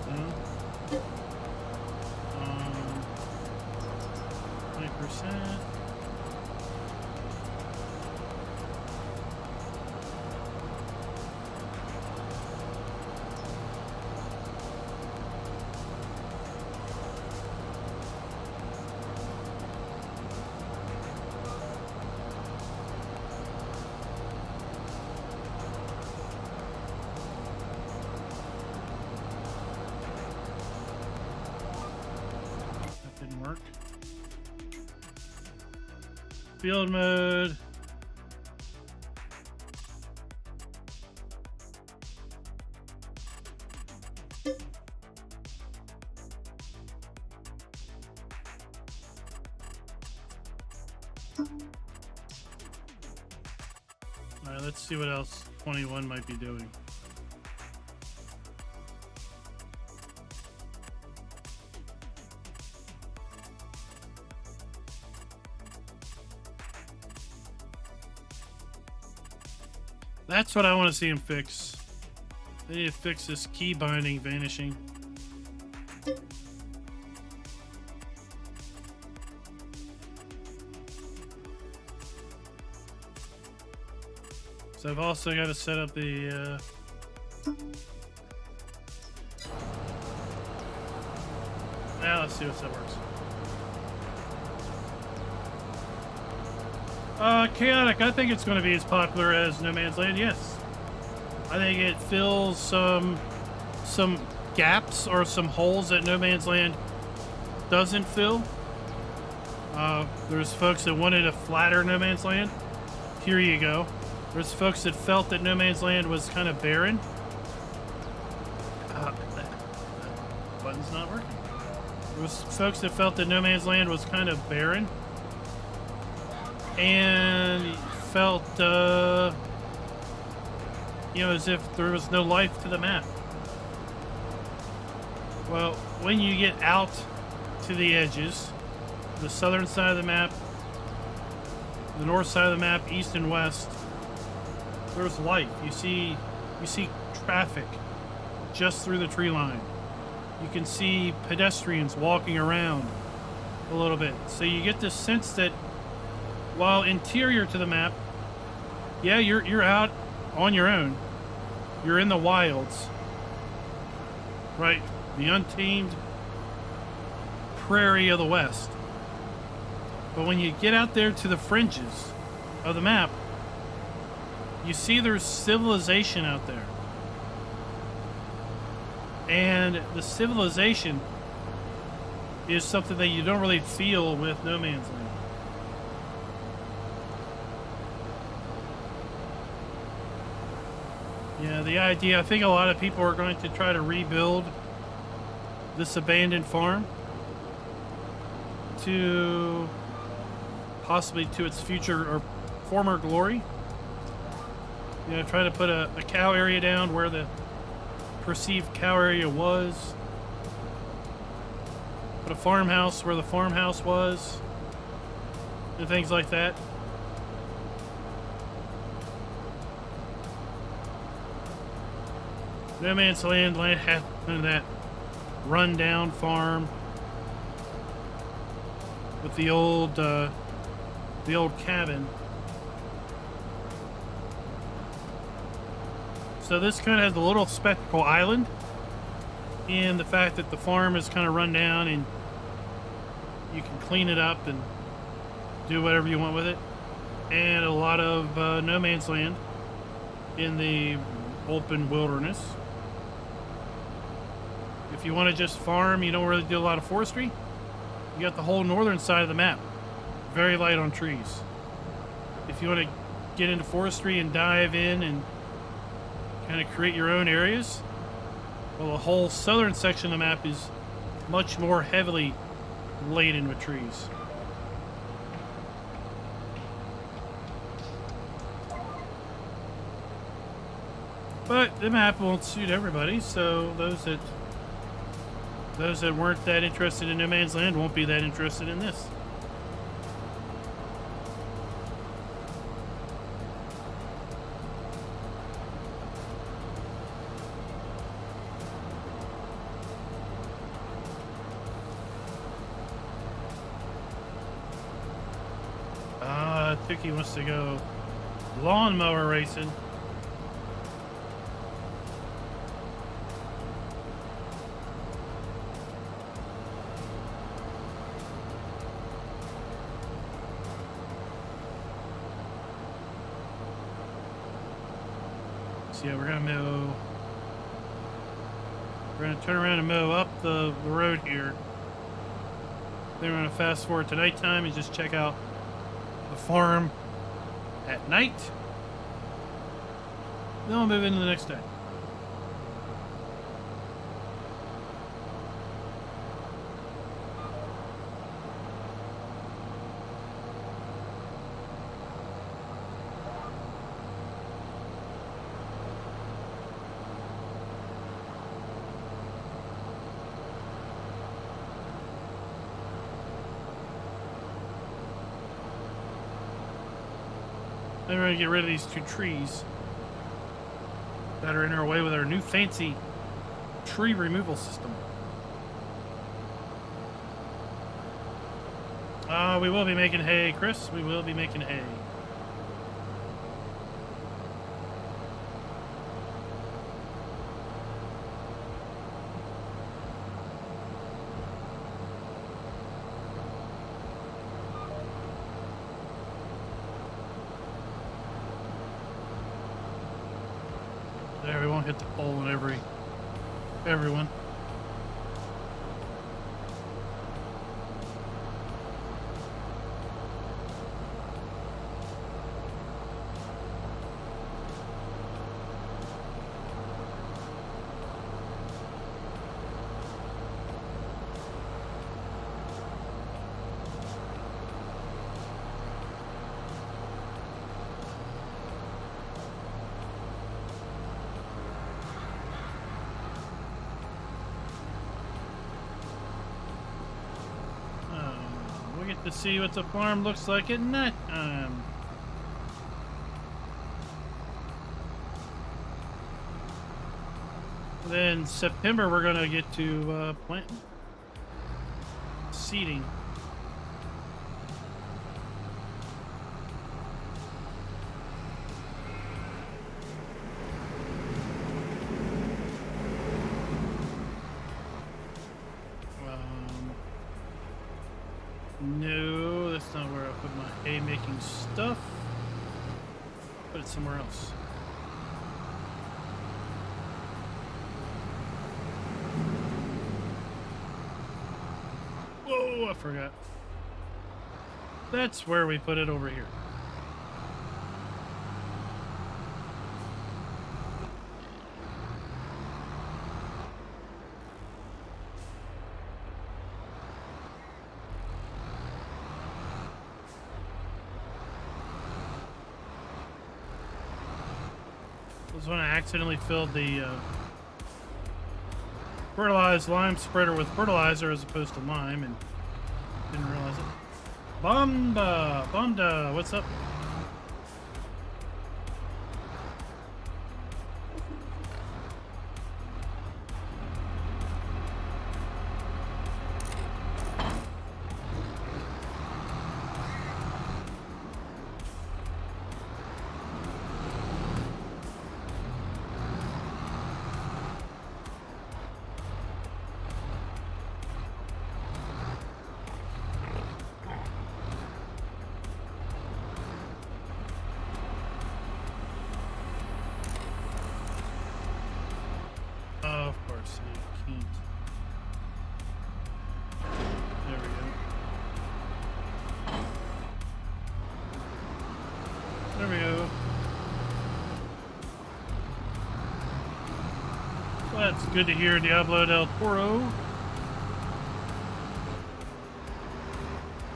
No. 20%. Field mode. All right, let's see what else 21 might be doing. That's what I want to see him fix. They need to fix this key binding vanishing. So I've also got to set up the now let's see if that works. Chaotic, I think it's going to be as popular as No Man's Land, yes. I think it fills some gaps or some holes that No Man's Land doesn't fill. There's folks that wanted a flatter No Man's Land. Here you go. There's folks that felt that No Man's Land was kind of barren. Button's not working. There's folks that felt that No Man's Land was kind of barren. And felt, you know, as if there was no life to the map. Well, when you get out to the edges, the southern side of the map, the north side of the map, east and west, there's life. You see traffic just through the tree line. You can see pedestrians walking around a little bit. So you get this sense that while interior to the map, yeah, you're out on your own. You're in the wilds, right? The untamed prairie of the West. But when you get out there to the fringes of the map, you see there's civilization out there. And the civilization is something that you don't really feel with No Man's Land. Yeah, the idea, I think a lot of people are going to try to rebuild this abandoned farm to possibly to its future or former glory. You know, try to put a cow area down where the perceived cow area was. Put a farmhouse where the farmhouse was. And things like that. No Man's Land had that run-down farm with the old cabin. So this kind of has a little spectacle island, and the fact that the farm is kind of run down and you can clean it up and do whatever you want with it, and a lot of no man's land in the open wilderness. If you want to just farm, you don't really do a lot of forestry, you got the whole northern side of the map, very light on trees. If you want to get into forestry and dive in and kind of create your own areas, well, the whole southern section of the map is much more heavily laden with trees. But the map won't suit everybody, so those that weren't that interested in No Man's Land won't be that interested in this. Tookie wants to go lawnmower racing. So yeah, we're gonna mow. We're gonna turn around and mow up the road here. Then we're gonna fast forward to nighttime and just check out the farm at night. Then we'll move into the next day. Then we're going to get rid of these 2 trees that are in our way with our new fancy tree removal system. We will be making hay, Chris. We will be making hay. There, we won't hit the pole on everyone. To see what the farm looks like at night time. Then September we're gonna get to planting, seeding. No, that's not where I put my hay-making stuff. Put it somewhere else. Whoa, I forgot. That's where we put it, over here. was when I accidentally filled the fertilized lime spreader with fertilizer as opposed to lime and didn't realize it. Bumda, what's up? Of course, you can't. There we go. There we go. Well, that's good to hear, Diablo del Toro.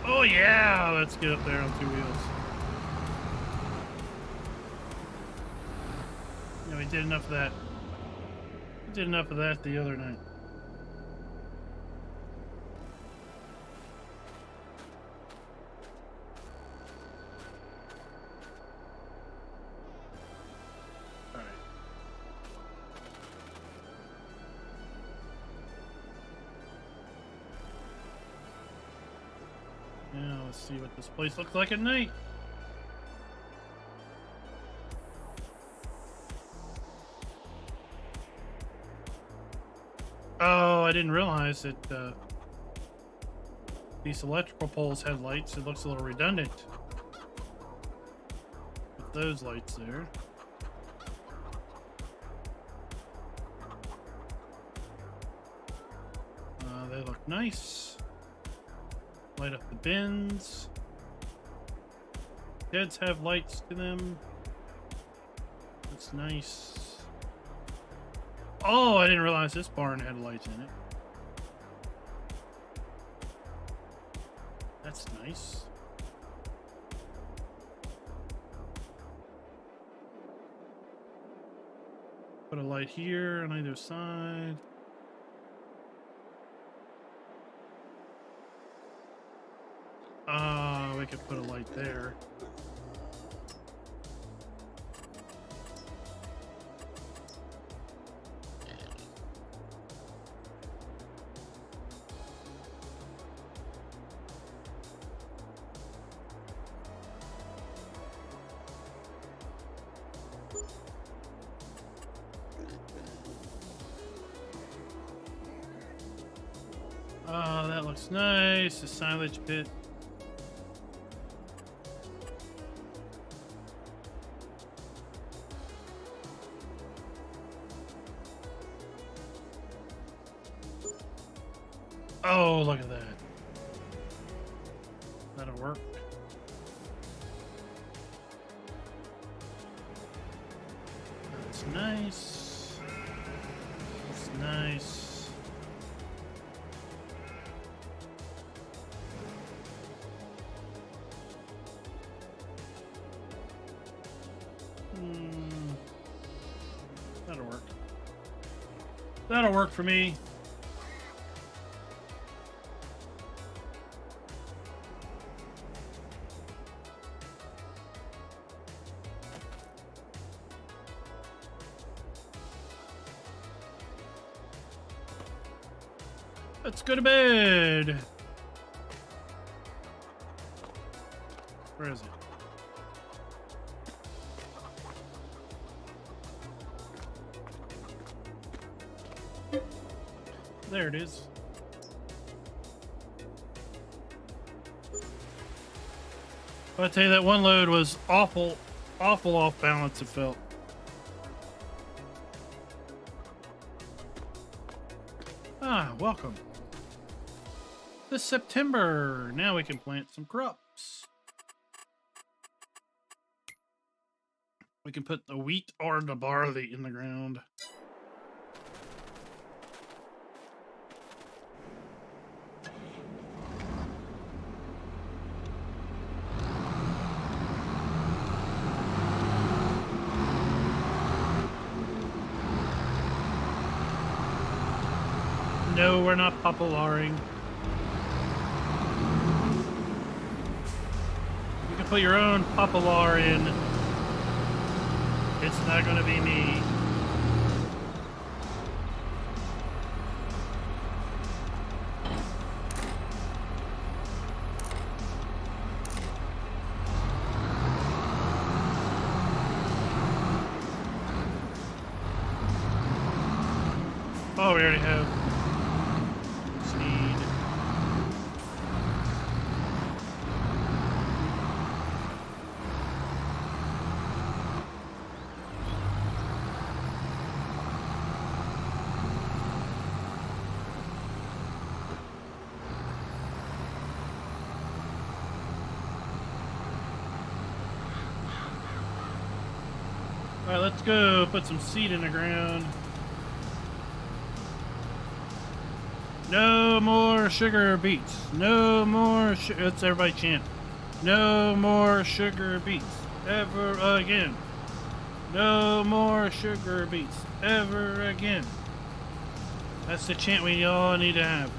Oh yeah, let's get up there on 2 wheels. Yeah, we did enough of that. Did enough of that the other night. All right. Now let's see what this place looks like at night. Oh, I didn't realize that these electrical poles had lights. It looks a little redundant with those lights there. They look nice. Light up the bins. Sheds have lights to them. That's nice. Oh, I didn't realize this barn had lights in it. That's nice. Put a light here on either side. We could put a light there. Oh, that looks nice. The silage pit. Oh, look at that. That'll work. That's nice. That's nice. That'll work. That'll work for me. Let's go to bed. Where is it? There it is. I tell you, that one load was awful off balance, it felt. Ah, welcome. This September, now we can plant some crops. We can put the wheat or the barley in the ground. No, we're not popularing. You can put your own popular in. It's not going to be me. Oh, we already have seed. All right, let's go put some seed in the ground. No more sugar beets. No more let's everybody chant. No more sugar beets. Ever again. No more sugar beets. Ever again. That's the chant we all need to have.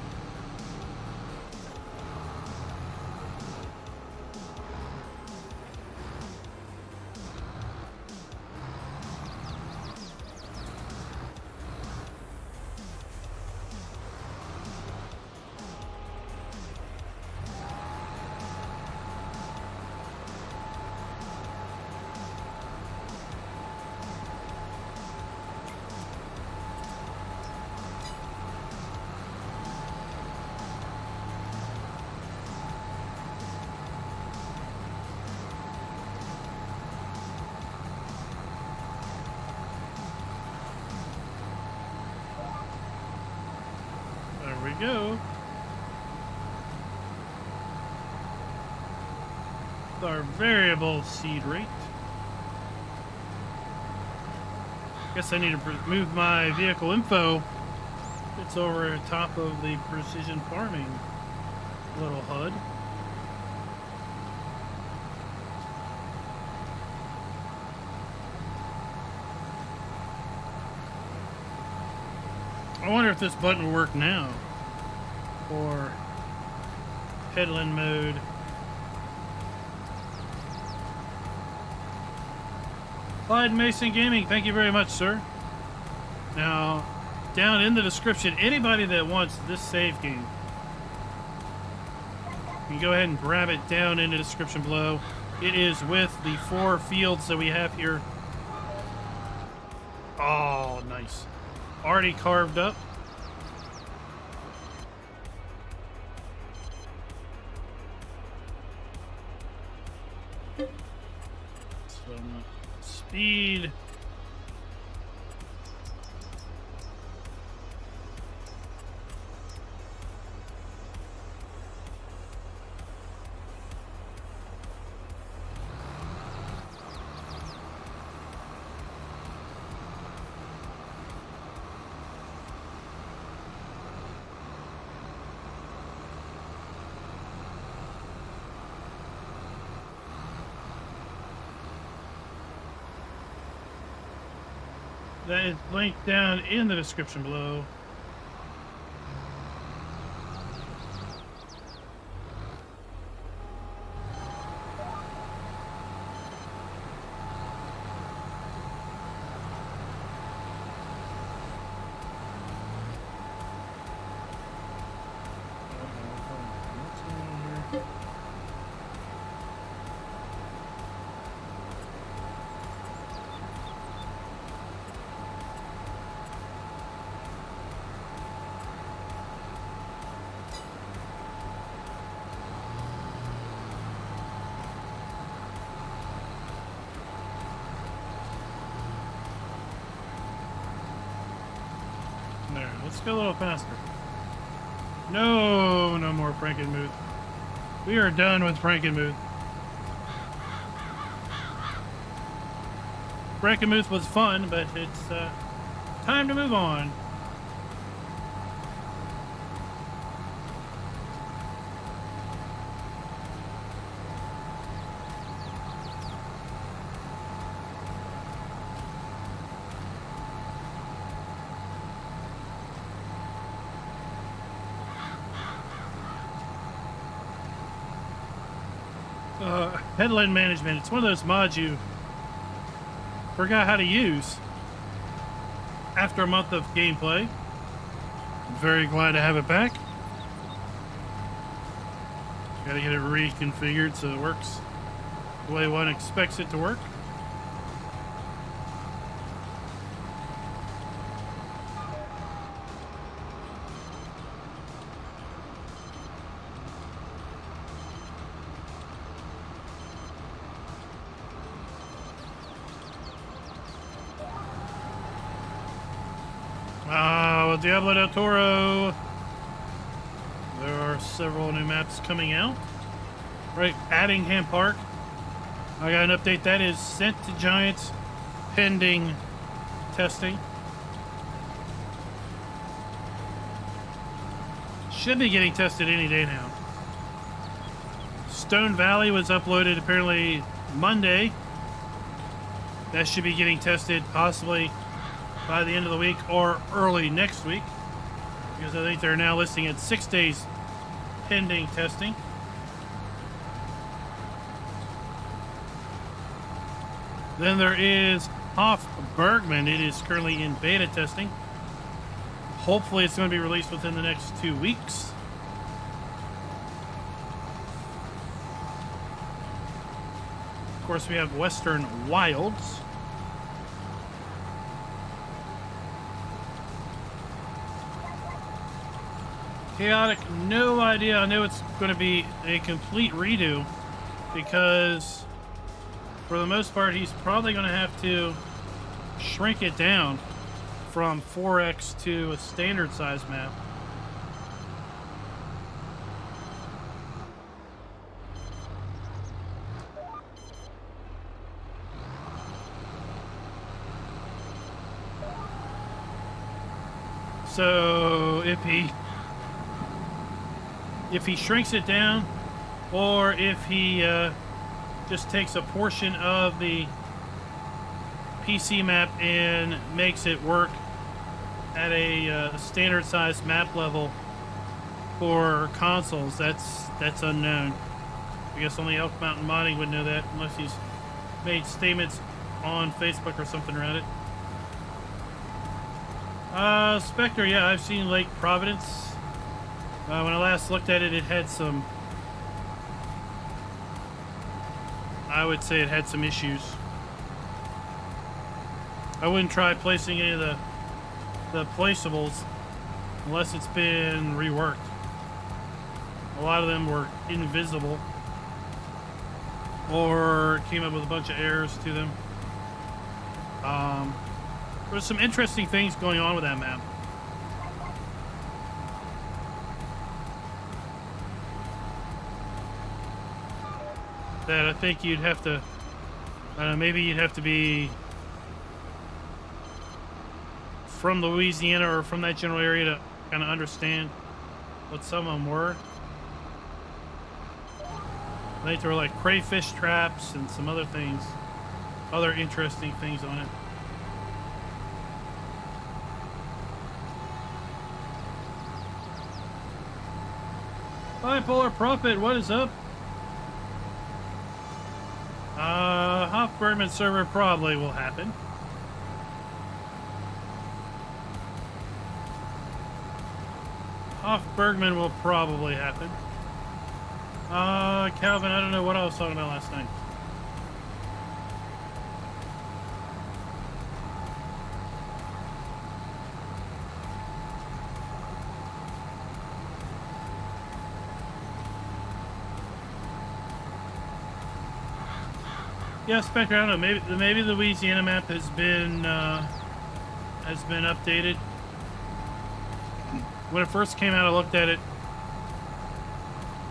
There we go. Our variable seed rate. Guess I need to move my vehicle info. It's over top of the precision farming little HUD. I wonder if this button will work now for headland mode. Clyde Mason Gaming, thank you very much, sir. Now, down in the description, anybody that wants this save game, you can go ahead and grab it down in the description below. It is with the 4 fields that we have here. Oh, nice. Already carved up. So speed. That is linked down in the description below. There, let's go a little faster. No, no more Frankenmuth. We are done with Frankenmuth. Frankenmuth was fun, but it's time to move on. Headland Management. It's one of those mods you forgot how to use after a month of gameplay. I'm very glad to have it back. Gotta get it reconfigured so it works the way one expects it to work. Diablo del Toro. There are several new maps coming out. Right, Addingham Park. I got an update that is sent to Giants pending testing. Should be getting tested any day now. Stone Valley was uploaded apparently Monday. That should be getting tested possibly by the end of the week or early next week, because I think they're now listing at 6 days pending testing. Then there is Hoff-Bergman. It is currently in beta testing. Hopefully it's going to be released within the next 2 weeks. Of course, we have Western Wilds. Chaotic, no idea. I know it's going to be a complete redo because for the most part he's probably going to have to shrink it down from 4x to a standard size map. So if he shrinks it down, or if he just takes a portion of the PC map and makes it work at a standard size map level for consoles, that's unknown. I guess only Elk Mountain Modding would know that, unless he's made statements on Facebook or something around it. Spectre, yeah, I've seen Lake Providence. When I last looked at it, it had some, I would say it had some issues. I wouldn't try placing any of the placeables unless it's been reworked. A lot of them were invisible or came up with a bunch of errors to them. There's some interesting things going on with that map. That I think you'd have to, I don't know, maybe you'd have to be from Louisiana or from that general area to kind of understand what some of them were. I think there were like crayfish traps and some other things, other interesting things on it. Bipolar Prophet, what is up? Hoff-Bergman server probably will happen. Hoff-Bergman will probably happen. Calvin, I don't know what I was talking about last night. Yeah, Spectre, I don't know. Maybe the Louisiana map has been updated. When it first came out, I looked at it.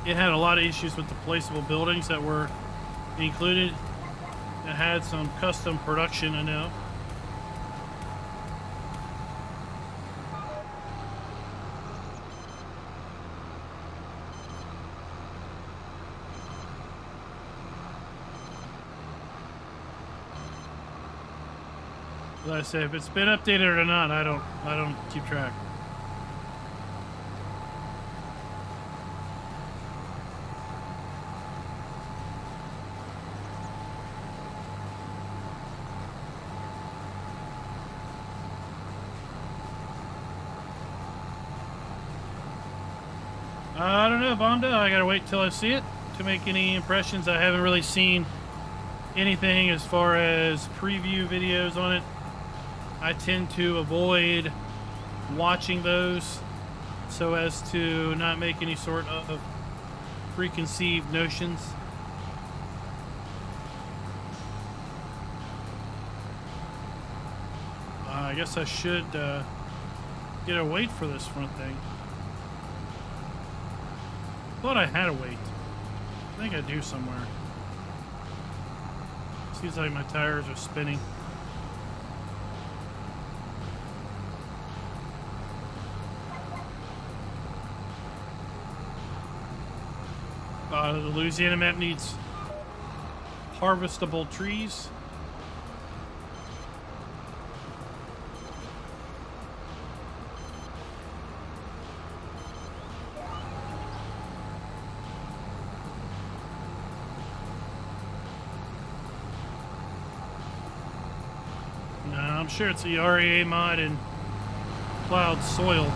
It had a lot of issues with the placeable buildings that were included. It had some custom production, I know. Like I say, if it's been updated or not, I don't keep track. I don't know, Bonda. I gotta wait till I see it to make any impressions. I haven't really seen anything as far as preview videos on it. I tend to avoid watching those so as to not make any sort of preconceived notions. I guess I should get a weight for this front thing. Thought I had a weight. I think I do somewhere. Seems like my tires are spinning. The Louisiana map needs harvestable trees. No, I'm sure it's the REA mod and plowed soil.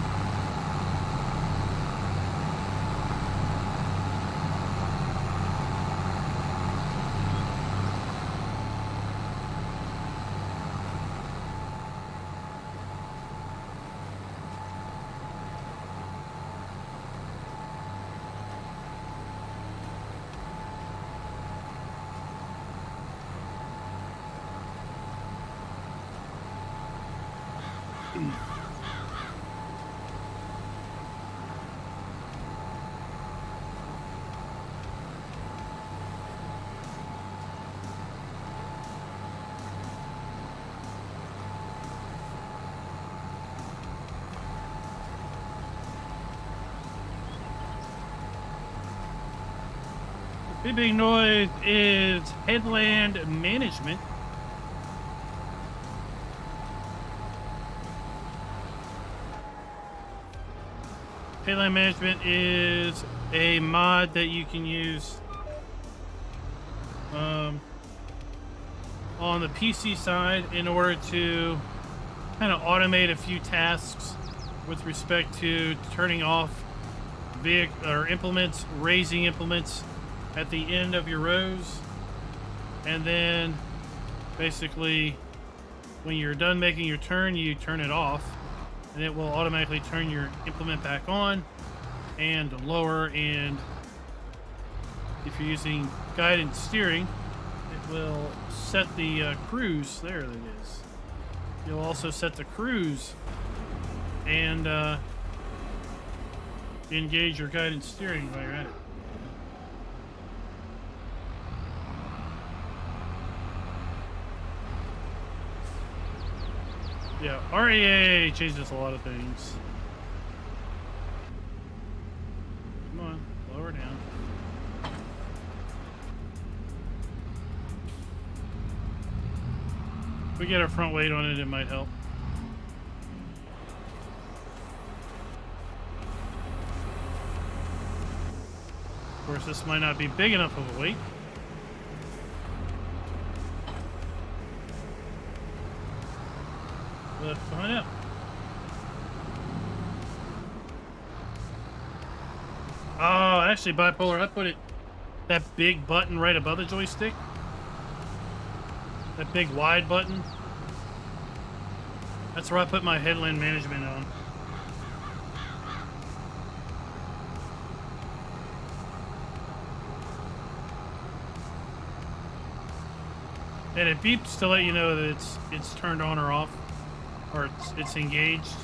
The big noise is headland management. Headland management is a mod that you can use on the PC side in order to kind of automate a few tasks with respect to turning off vehicle or implements, raising implements at the end of your rows, and then basically when you're done making your turn, you turn it off and it will automatically turn your implement back on and lower. And if you're using guidance steering, it will set the cruise. There it is. You'll also set the cruise and engage your guidance steering while you're at it. Yeah, REA changes a lot of things. Come on, lower down. If we get our front weight on it, it might help. Of course, this might not be big enough of a weight. Let's find out. Oh, actually, bipolar, I put it that big button right above the joystick. That big wide button. That's where I put my headland management on. And it beeps to let you know that it's turned on or off. Or it's engaged.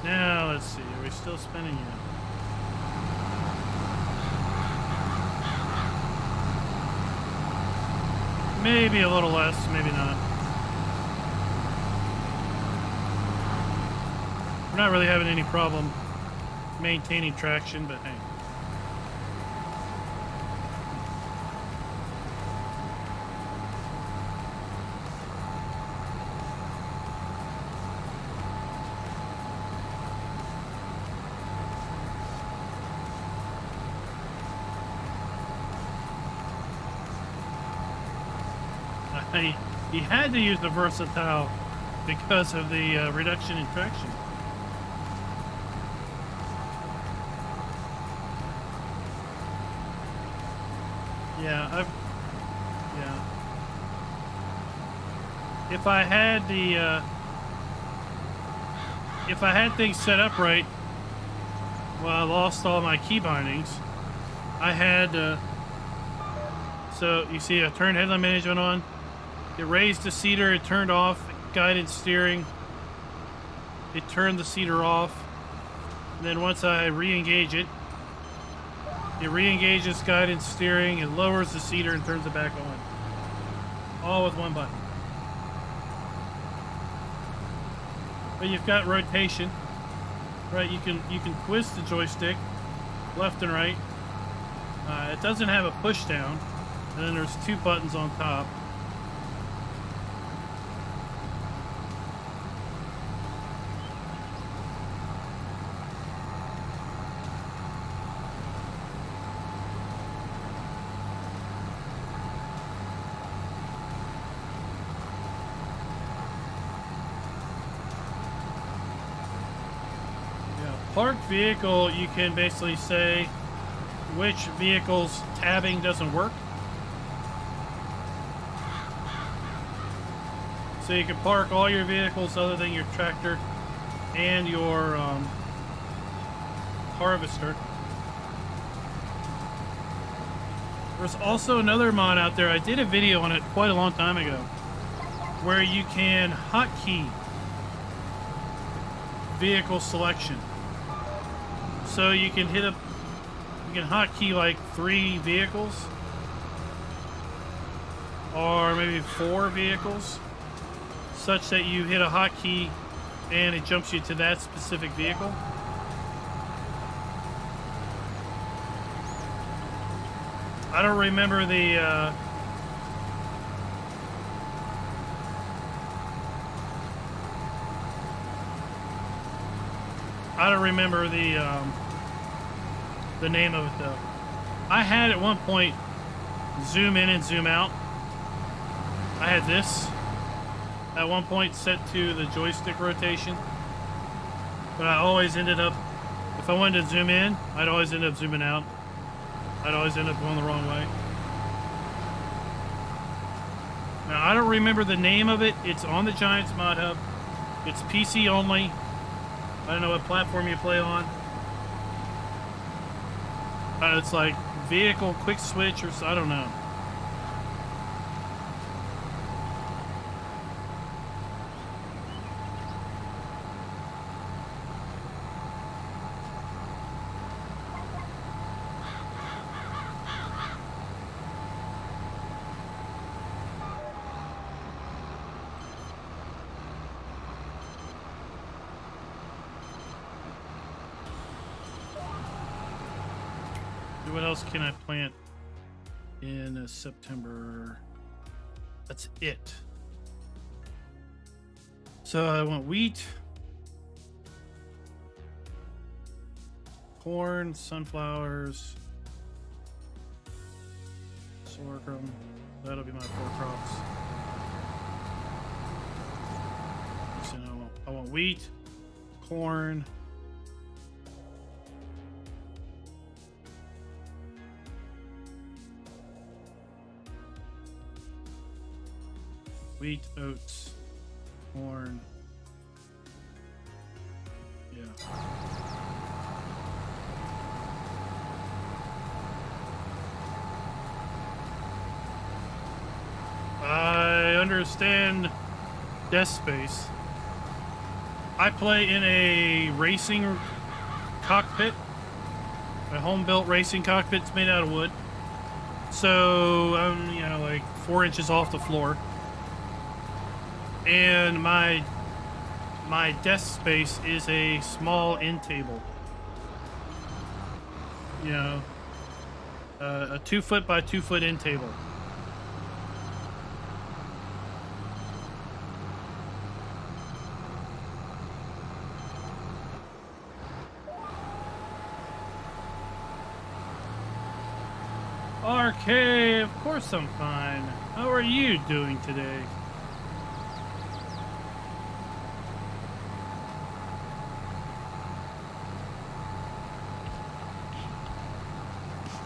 Now let's see, are we still spinning yet? Maybe a little less, maybe not. We're not really having any problem maintaining traction, but hey. he had to use the versatile because of the reduction in traction. Yeah, yeah. If I had things set up right, well, I lost all my key bindings. I had, so you see I turned headlamp management on. It raised the seater, it turned off, guided steering. It turned the seater off. And then once I re-engage it, it re-engages guidance steering, it lowers the seater and turns it back on. All with one button. But you've got rotation, right? You can twist the joystick left and right. It doesn't have a push down, and then there's 2 buttons on top. Parked vehicle, you can basically say which vehicle's tabbing doesn't work. So you can park all your vehicles other than your tractor and your harvester. There's also another mod out there. I did a video on it quite a long time ago where you can hotkey vehicle selection. So you can you can hotkey like 3 vehicles or maybe 4 vehicles such that you hit a hotkey and it jumps you to that specific vehicle. I don't remember the the name of it though. I had at one point zoom in and zoom out. I had this at one point set to the joystick rotation, but I always ended up, if I wanted to zoom in, I'd always end up zooming out. I'd always end up going the wrong way. Now I don't remember the name of it. It's on the Giants Mod Hub. It's PC only. I don't know what platform you play on. It's like vehicle quick switch or so, I don't know. What else can I plant in September? That's it. So I want wheat, corn, sunflowers, sorghum. That'll be my 4 crops. So I want wheat, corn, wheat, oats, corn. Yeah. I understand desk space. I play in a racing cockpit. A home-built racing cockpit's made out of wood. So I'm, you know, like 4 inches off the floor. And my desk space is a small end table. You know, a 2 foot by 2 foot end table. K, of course I'm fine. How are you doing today?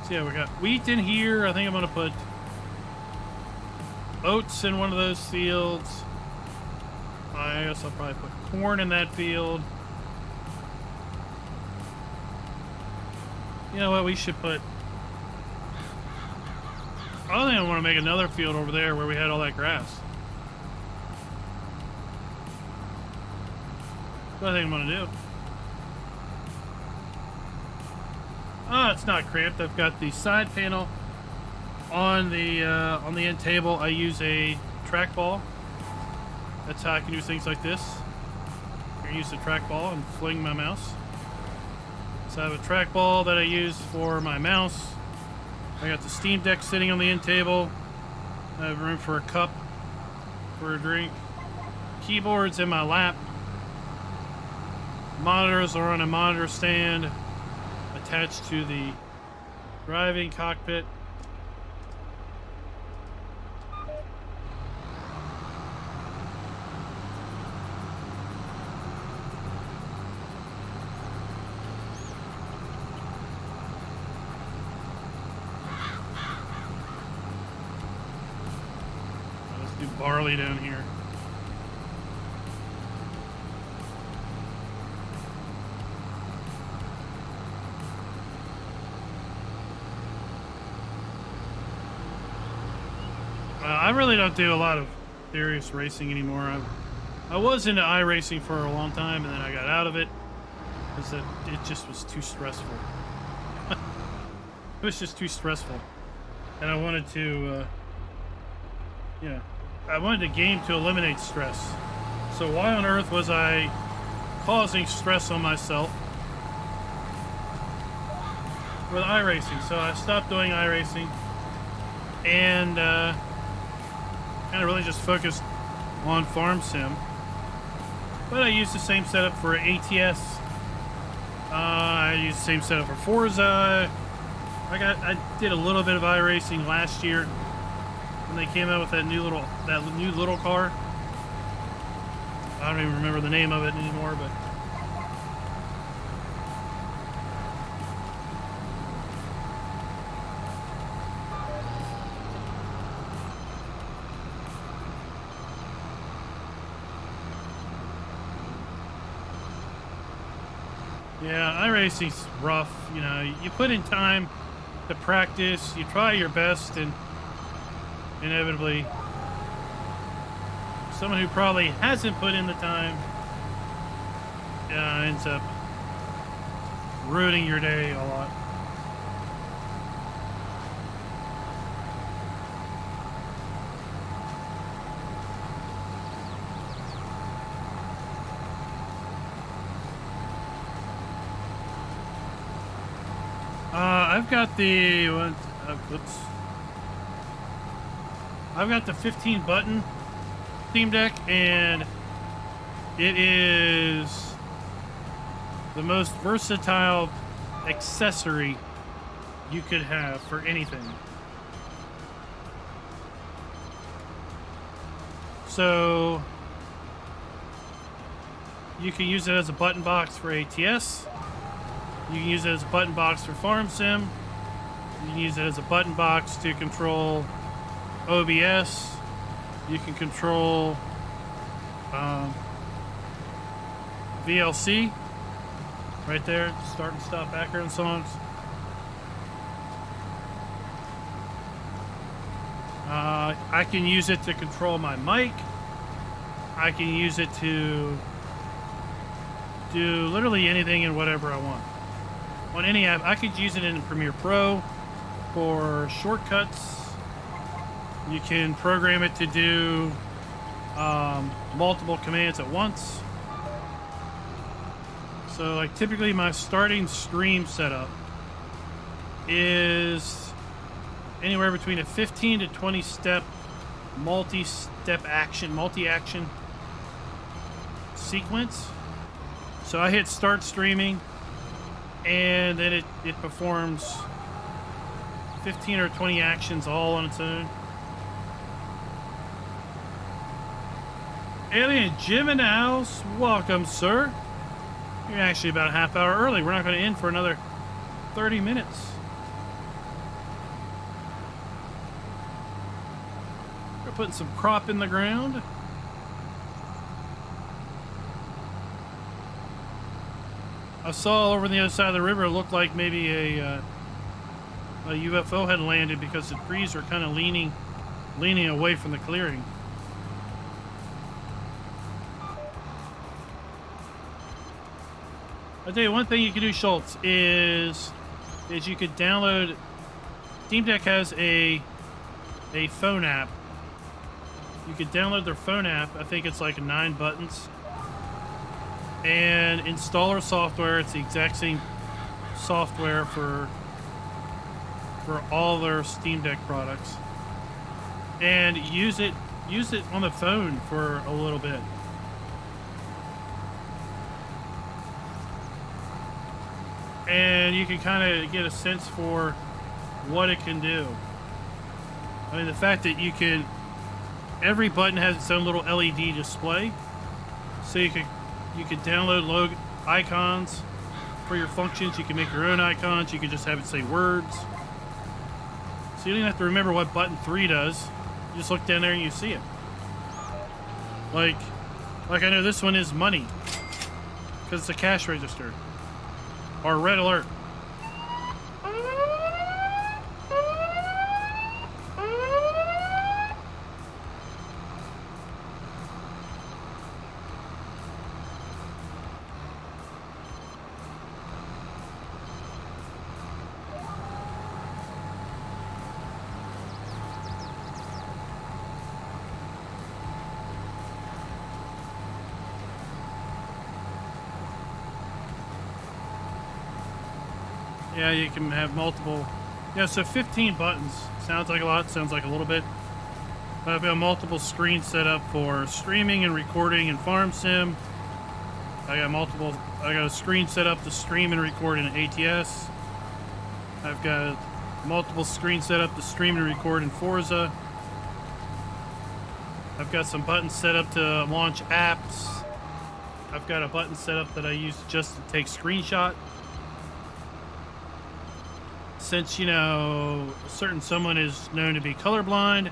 So yeah, we got wheat in here. I think I'm gonna put oats in one of those fields. I guess I'll probably put corn in that field. You know what, we should put... I think I want to make another field over there where we had all that grass. That's what I think I'm going to do. Ah, it's not cramped. I've got the side panel on the end table. I use a trackball. That's how I can do things like this. I use the trackball and fling my mouse. So I have a trackball that I use for my mouse. I got the Steam Deck sitting on the end table. I have room for a cup for a drink. Keyboard's in my lap. Monitors are on a monitor stand attached to the driving cockpit. Barley down here. I really don't do a lot of serious racing anymore. I was into iRacing for a long time, and then I got out of it because it just was too stressful. It was just too stressful, and I wanted to, I wanted a game to eliminate stress. So why on earth was I causing stress on myself with iRacing? So I stopped doing iRacing and kind of really just focused on Farm Sim. But I used the same setup for ATS. I used the same setup for Forza. I did a little bit of iRacing last year when they came out with that new little car. I don't even remember the name of it anymore, but yeah, iRacing's rough. You know, you put in time to practice, you try your best, and inevitably someone who probably hasn't put in the time ends up ruining your day a lot. I've got the I've got the 15 button Steam Deck, and it is the most versatile accessory you could have for anything. So you can use it as a button box for ATS. You can use it as a button box for Farm Sim. You can use it as a button box to control OBS. You can control VLC right there, start and stop background songs. I can use it to control my mic. I can use it to do literally anything and whatever I want. On any app, I could use it in Premiere Pro for shortcuts. You can program it to do multiple commands at once. So, like, typically my starting stream setup is anywhere between a 15 to 20 step multi-action sequence. So I hit start streaming, and then it performs 15 or 20 actions all on its own. Alien Jim in the house, welcome, sir. You're actually about a half hour early. We're not going to end for another 30 minutes. We're putting some crop in the ground. I saw over the other side of the river, it looked like maybe a UFO had landed because the trees were kind of leaning away from the clearing. I'll tell you one thing you can do, Schultz, is you could download. Steam Deck has a phone app. You could download their phone app. I think it's like 9 buttons. And install their software. It's the exact same software for all their Steam Deck products. And use it on the phone for a little bit. And you can kind of get a sense for what it can do. I mean, the fact that every button has its own little LED display, so you could download icons for your functions. You can make your own icons. You can just have it say words. So you don't have to remember what button 3 does. You just look down there and you see it. Like I know this one is money because it's a cash register. Or red alert. Yeah, you can have multiple. Yeah, so 15 buttons. Sounds like a lot, sounds like a little bit. But I've got multiple screens set up for streaming and recording in Farm Sim. I got a screen set up to stream and record in ATS. I've got multiple screens set up to stream and record in Forza. I've got some buttons set up to launch apps. I've got a button set up that I use just to take screenshot. Since, a certain someone is known to be colorblind,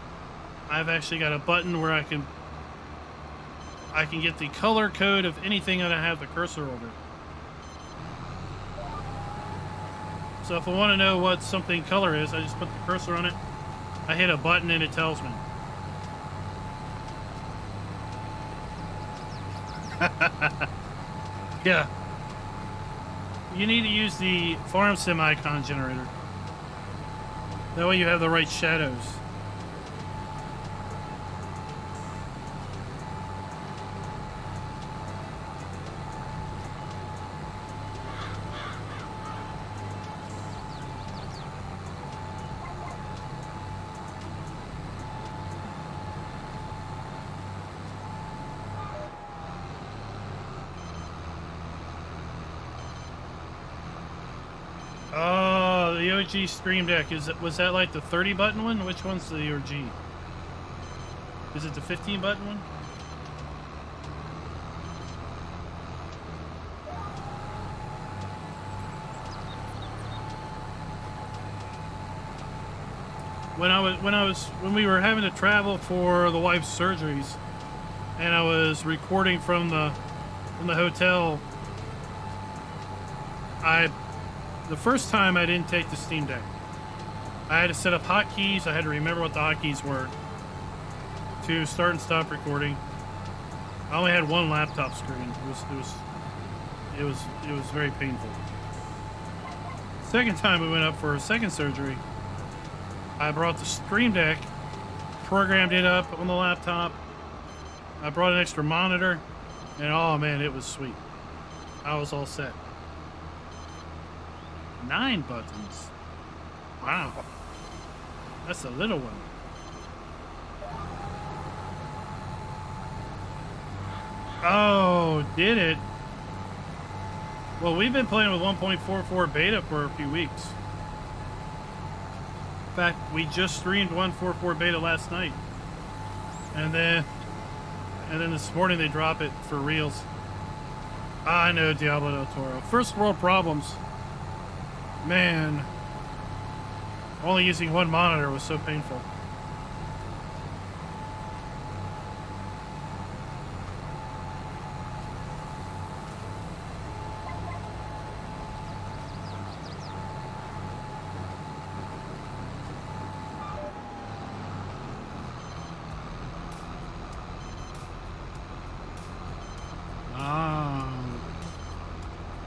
I've actually got a button where I can get the color code of anything that I have the cursor over. So if I want to know what something color is, I just put the cursor on it. I hit a button and it tells me. Yeah. You need to use the Farm Sim icon generator. That way you have the right shadows. Oh, the OG Stream Deck. Was that like the 30 button one? Which one's the OG? Is it the 15 button one? When we were having to travel for the wife's surgeries, and I was recording from the hotel, the first time I didn't take the Steam Deck. I had to set up hotkeys. I had to remember what the hotkeys were to start and stop recording. I only had one laptop screen. It was very painful. Second time we went up for a second surgery, I brought the Stream Deck, programmed it up on the laptop. I brought an extra monitor, and oh man, it was sweet. I was all set. 9 buttons. Wow. That's a little one. Oh, did it? Well, we've been playing with 1.44 beta for a few weeks. In fact, we just streamed 1.44 beta last night, and then this morning they drop it for reals. I know, Diablo del Toro. First world problems. Man, only using one monitor was so painful.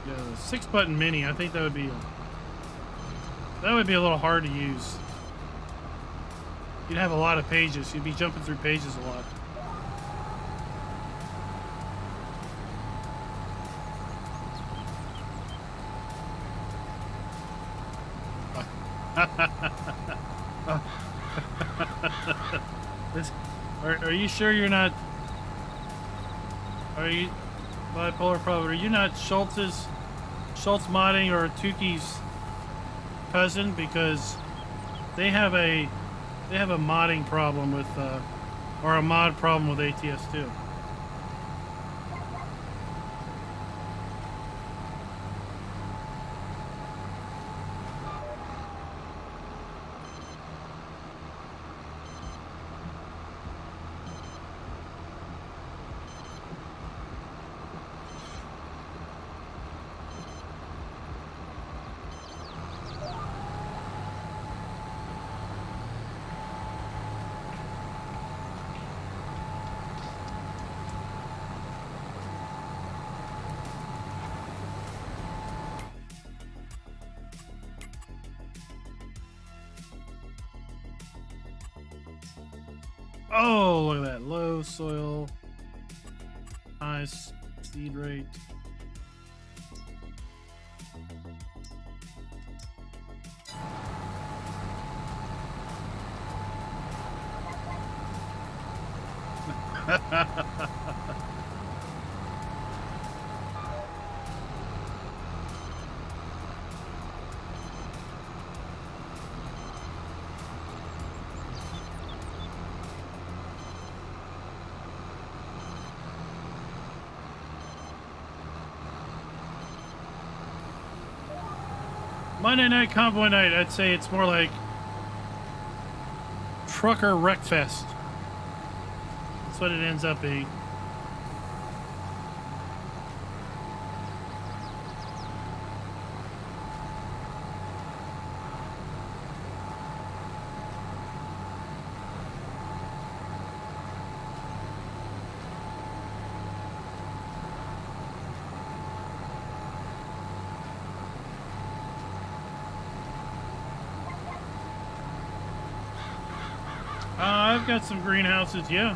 Yeah, the 6-button mini. I think that would be a little hard to use. You'd have a lot of pages. You'd be jumping through pages a lot. Are you sure you're not? Are you bipolar problem? Are you not Schultz modding or Tuki's cousin? Because they have a modding problem with or a mod problem with ATS2. Oh, look at that. Low soil, high seed rate. Monday night convoy night, I'd say it's more like trucker wreckfest. That's what it ends up being. I've got some greenhouses, yeah.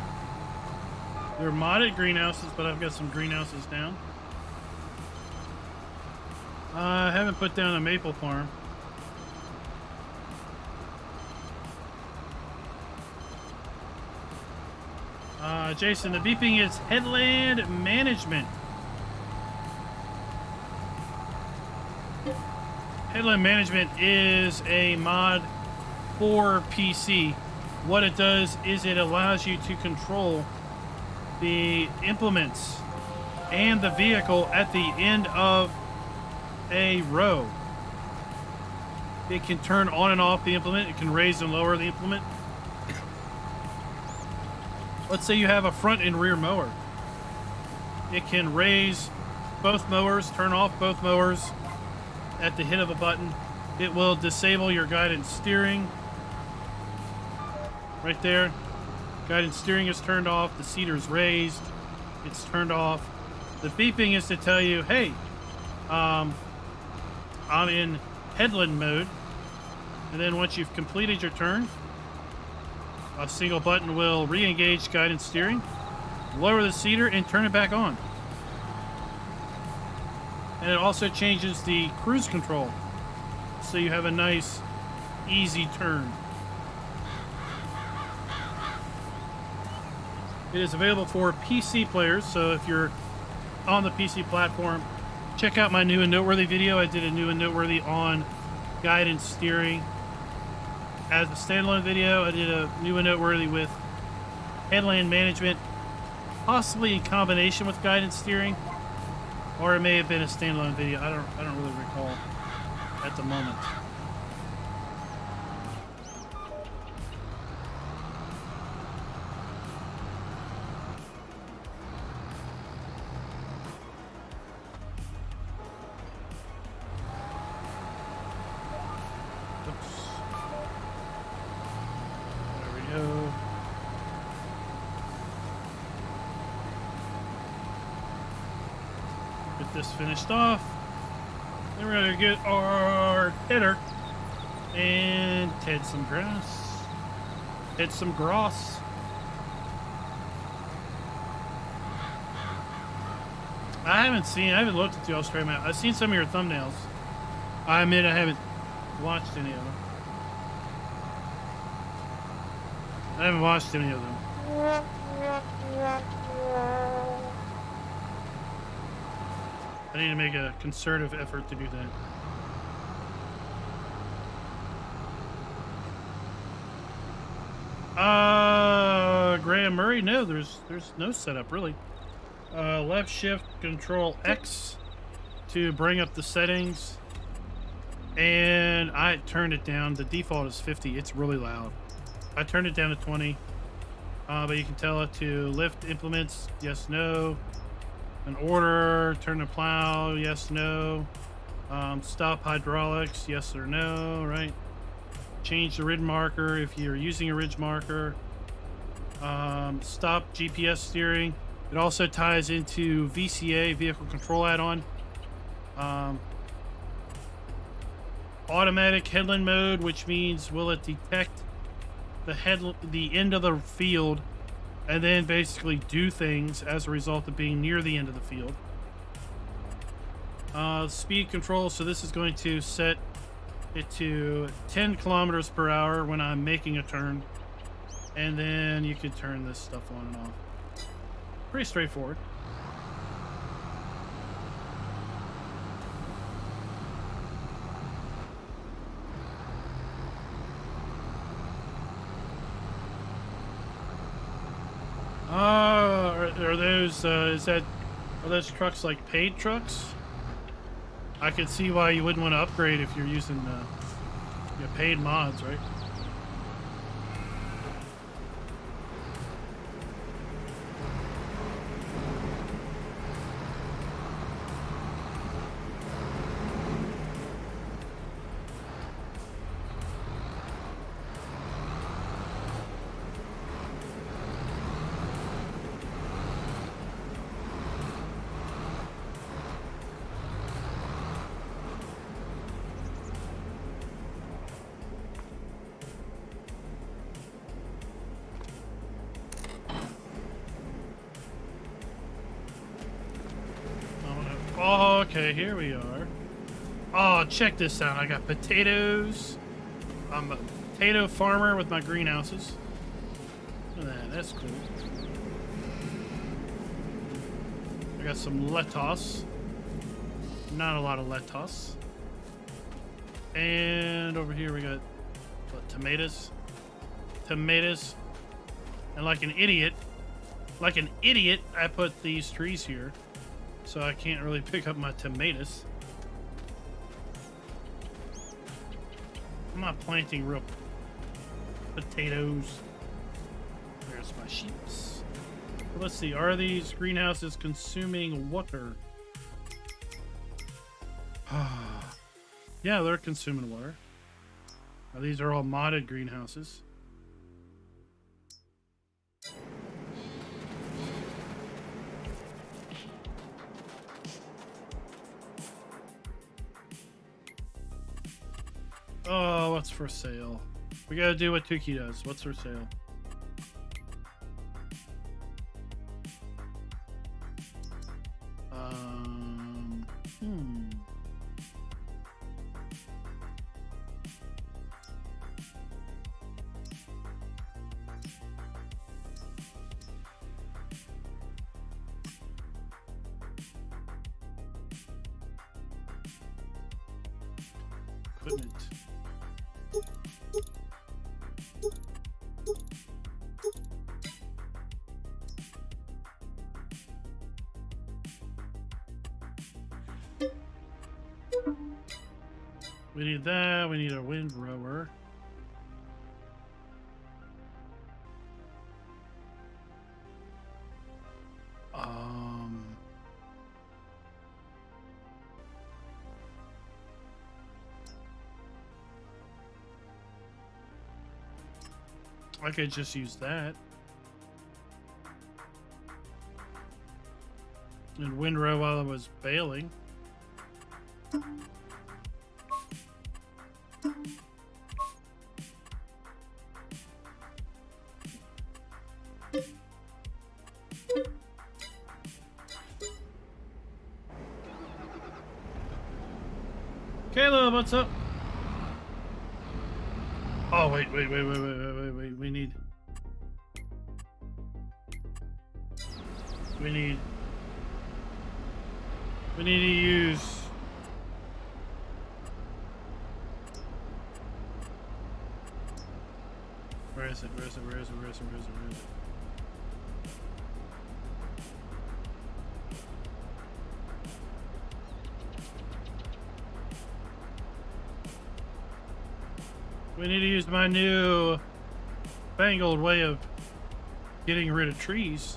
They're modded greenhouses, but I've got some greenhouses down. I haven't put down a maple farm. Jason, the beeping is headland management. Headland management is a mod for PC. What it does is it allows you to control the implements and the vehicle at the end of a row. It can turn on and off the implement. It can raise and lower the implement. Let's say you have a front and rear mower. It can raise both mowers, turn off both mowers at the hit of a button. It will disable your guidance steering. Right there, guidance steering is turned off, the seeder's raised, it's turned off. The beeping is to tell you, hey, I'm in headland mode. And then once you've completed your turn, a single button will re-engage guidance steering, lower the seeder, and turn it back on. And it also changes the cruise control, so you have a nice, easy turn. It is available for PC players, so if you're on the PC platform, check out my new and noteworthy video. I did a new and noteworthy on guidance steering as a standalone video. I did a new and noteworthy with headland management, possibly in combination with guidance steering, or it may have been a standalone video. I don't really recall at the moment. This finished off. Then we're gonna get our header and head some grass. Head some grass. I haven't looked at the Australia map. I've seen some of your thumbnails. I admit I haven't watched any of them. I haven't watched any of them. I need to make a concerted effort to do that. Graham Murray, no, there's no setup really. Left shift control X to bring up the settings. And I turned it down. The default is 50. It's really loud. I turned it down to 20. But you can tell it to lift implements, yes, no. An order, turn the plow, yes, no. Stop hydraulics, yes or no, right? Change the ridge marker if you're using a ridge marker. Stop GPS steering. It also ties into VCA, vehicle control add-on. Automatic headland mode, which means will it detect the end of the field and then basically do things as a result of being near the end of the field. Speed control, so this is going to set it to 10 kilometers per hour when I'm making a turn. And then you can turn this stuff on and off. Pretty straightforward. Are those are those trucks like paid trucks? I could see why you wouldn't want to upgrade if you're using your paid mods, right? Okay, here we are. Oh, check this out. I got potatoes. I'm a potato farmer with my greenhouses. Look at that. That's cool. I got some lettuce. Not a lot of lettuce. And over here we got what, tomatoes. Tomatoes. And like an idiot, I put these trees here. So I can't really pick up my tomatoes. I'm not planting real potatoes. There's my sheeps. Well, let's see. Are these greenhouses consuming water? Yeah, they're consuming water. Now, these are all modded greenhouses. Oh, what's for sale? We gotta do what Tuki does. What's for sale? Equipment. We need that. We need a windrower. I could just use that. And windrow while I was bailing. Caleb, what's up? Oh, wait. We need to use... Where is it? We need to use my new fangled way of getting rid of trees.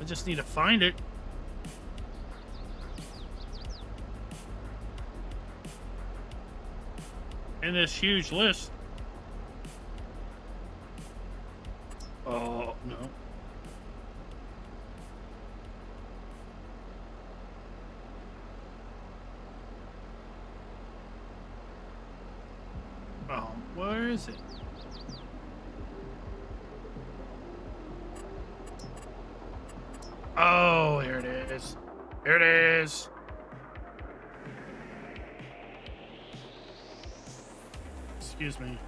I just need to find it. In this huge list. Oh, no. Oh, where is it? Oh, here it is. Here it is. Excuse me.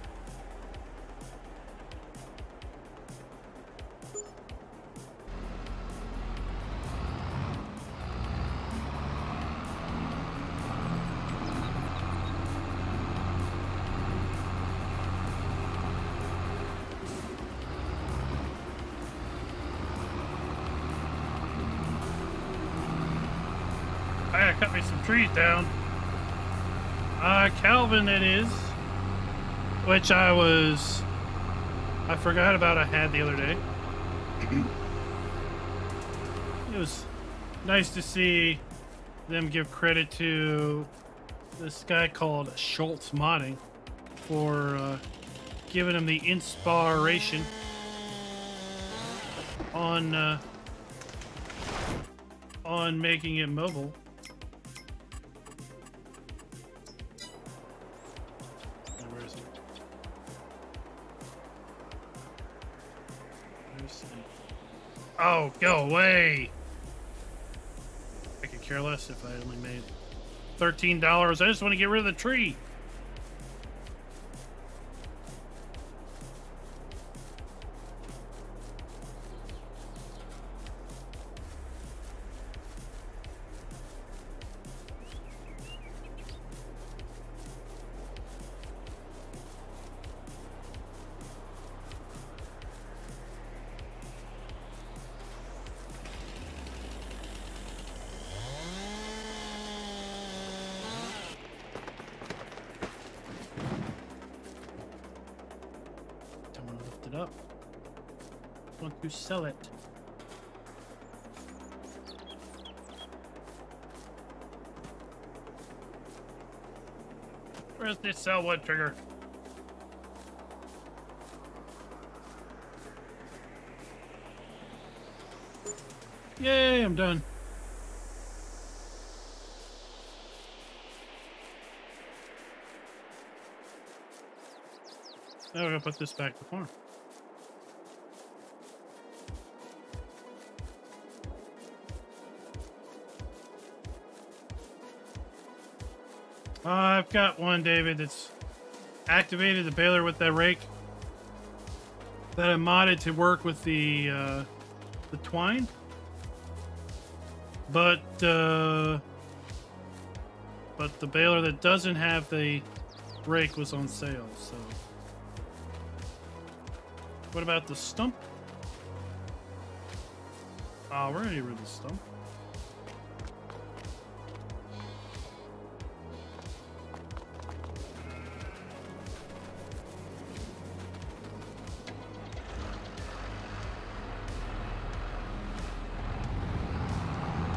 I gotta cut me some trees down. Calvin it is. Which I forgot about I had the other day. It was nice to see them give credit to this guy called Schultz Modding for giving him the inspiration on making it mobile. Where is it? Oh, go away! I could care less if I only made $13. I just want to get rid of the tree. It up. I want to sell it. Where's this sell wood trigger? Yay, I'm done. Now we're gonna put this back to farm. I've got one, David, that's activated the baler with that rake that I modded to work with the twine, but the baler that doesn't have the rake was on sale. So, what about the stump? Oh, we're gonna get rid of the stump.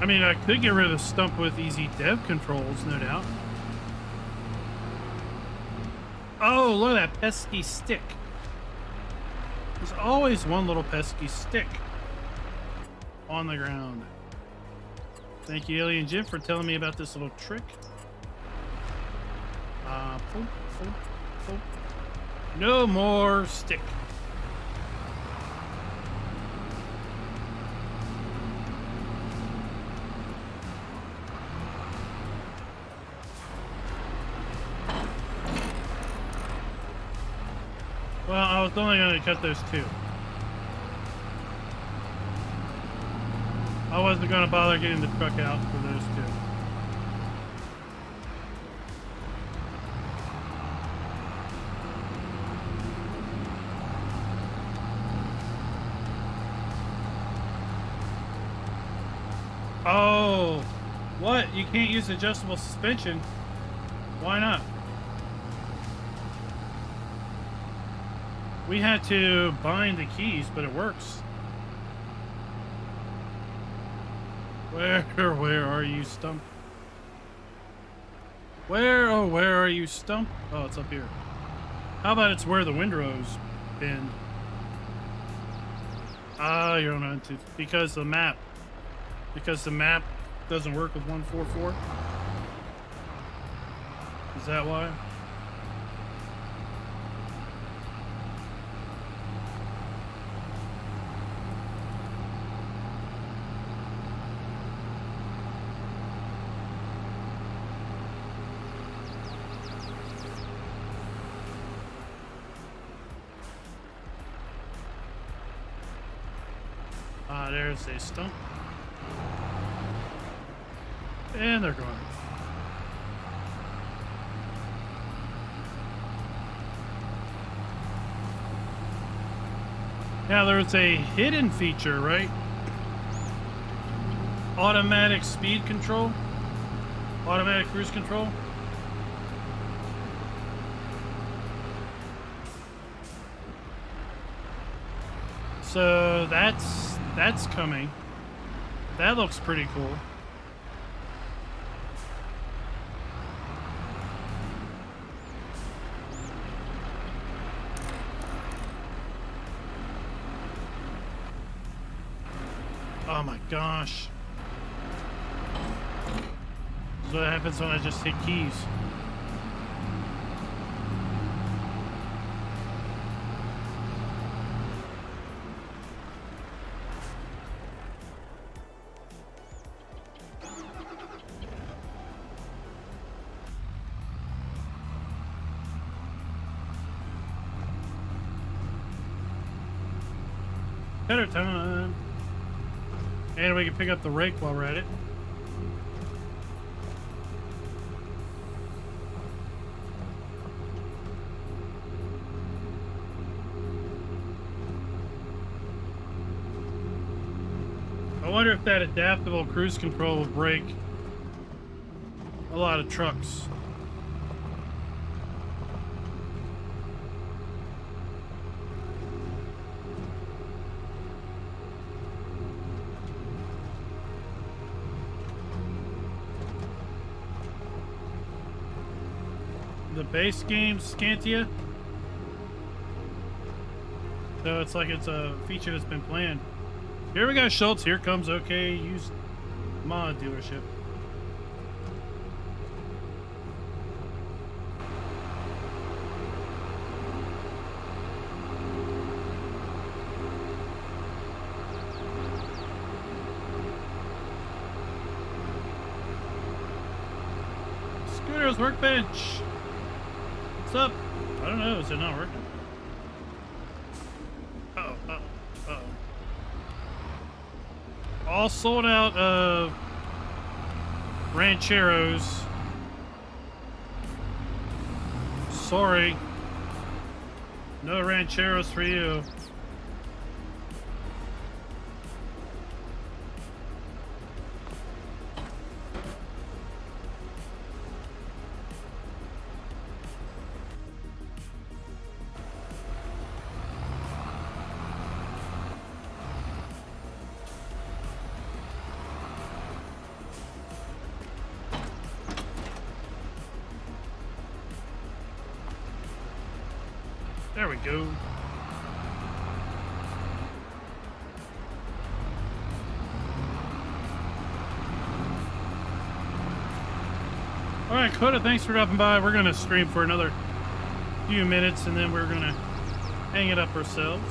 I mean, I could get rid of the stump with easy dev controls, no doubt. Oh, look at that pesky stick. There's always one little pesky stick on the ground. Thank you, Alien Jim, for telling me about this little trick. Boop, boop, boop. No more stick. Well, I was only going to cut those two. I wasn't going to bother getting the truck out for those two. Oh, what? You can't use adjustable suspension? Why not? We had to bind the keys, but it works. Where are you, Stump? Where are you, Stump? Oh, it's up here. How about it's where the windrows bend? Ah, you're on to because the map doesn't work with 144. Is that why? There's a stump. And they're gone. Now there's a hidden feature, right? Automatic speed control. Automatic cruise control. So that's coming. That looks pretty cool. Oh my gosh. So what happens when I just hit keys? Better time. And we can pick up the rake while we're at it. I wonder if that adaptable cruise control will break a lot of trucks. The base game Scantia. So it's like it's a feature that's been planned. Here we go, Schultz. Here comes OK used mod dealership. Scooter's workbench. What's up? I don't know. Is it not working? Uh-oh. All sold out of Rancheros. Sorry. No Rancheros for you. There we go. All right, Coda, thanks for dropping by. We're going to stream for another few minutes, and then we're going to hang it up ourselves.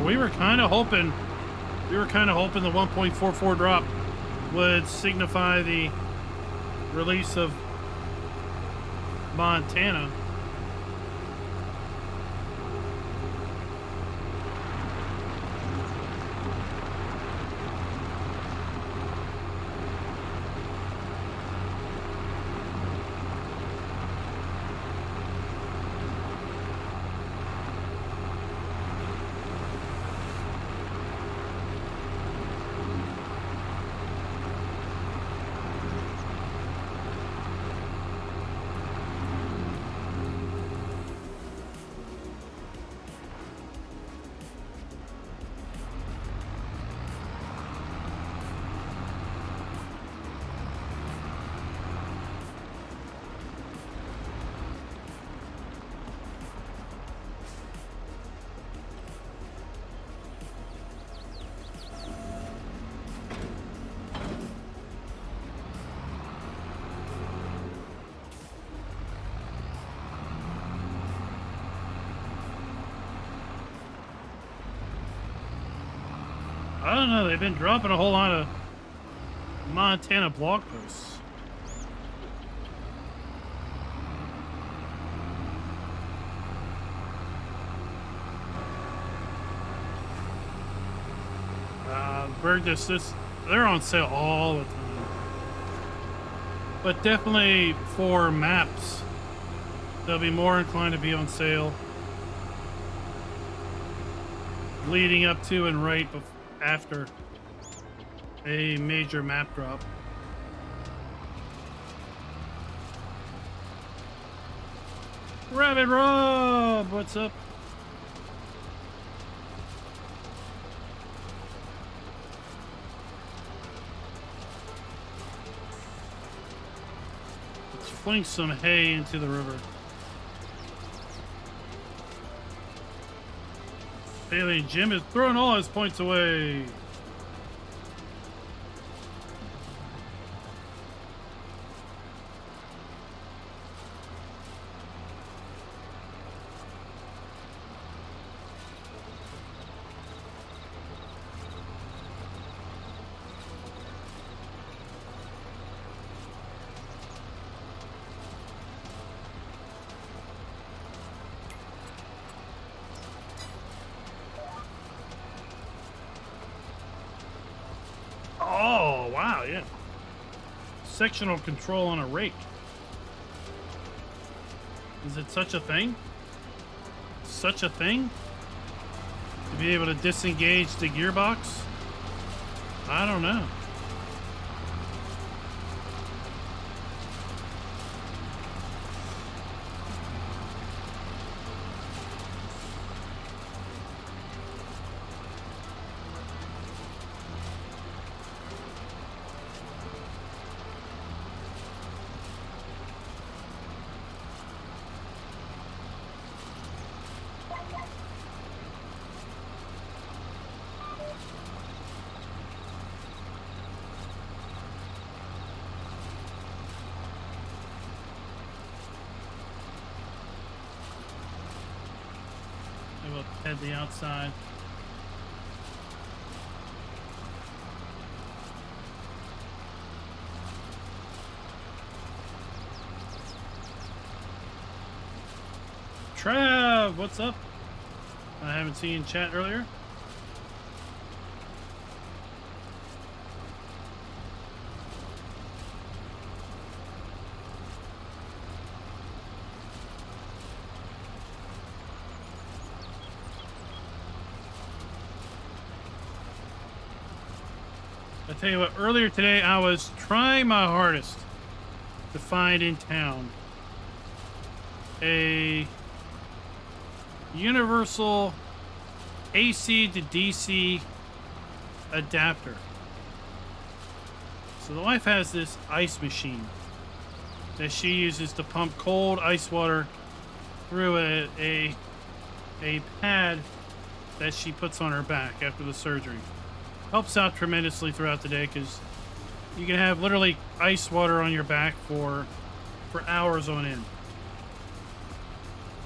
We were kind of hoping the 1.44 drop would signify the release of Montana. I don't know, they've been dropping a whole lot of Montana blog posts. They're on sale all the time. But definitely for maps, they'll be more inclined to be on sale leading up to and right after a major map drop. Rabbit Rob, what's up? Let's fling some hay into the river. Bailey Jim is throwing all his points away. Oh, wow, yeah. Sectional control on a rake. Is it such a thing? Such a thing? To be able to disengage the gearbox? I don't know. We'll head the outside. Trav, what's up? I haven't seen you in chat earlier. I tell you what, earlier today I was trying my hardest to find in town a universal AC to DC adapter. So the wife has this ice machine that she uses to pump cold ice water through a pad that she puts on her back after the surgery. Helps out tremendously throughout the day because you can have literally ice water on your back for hours on end.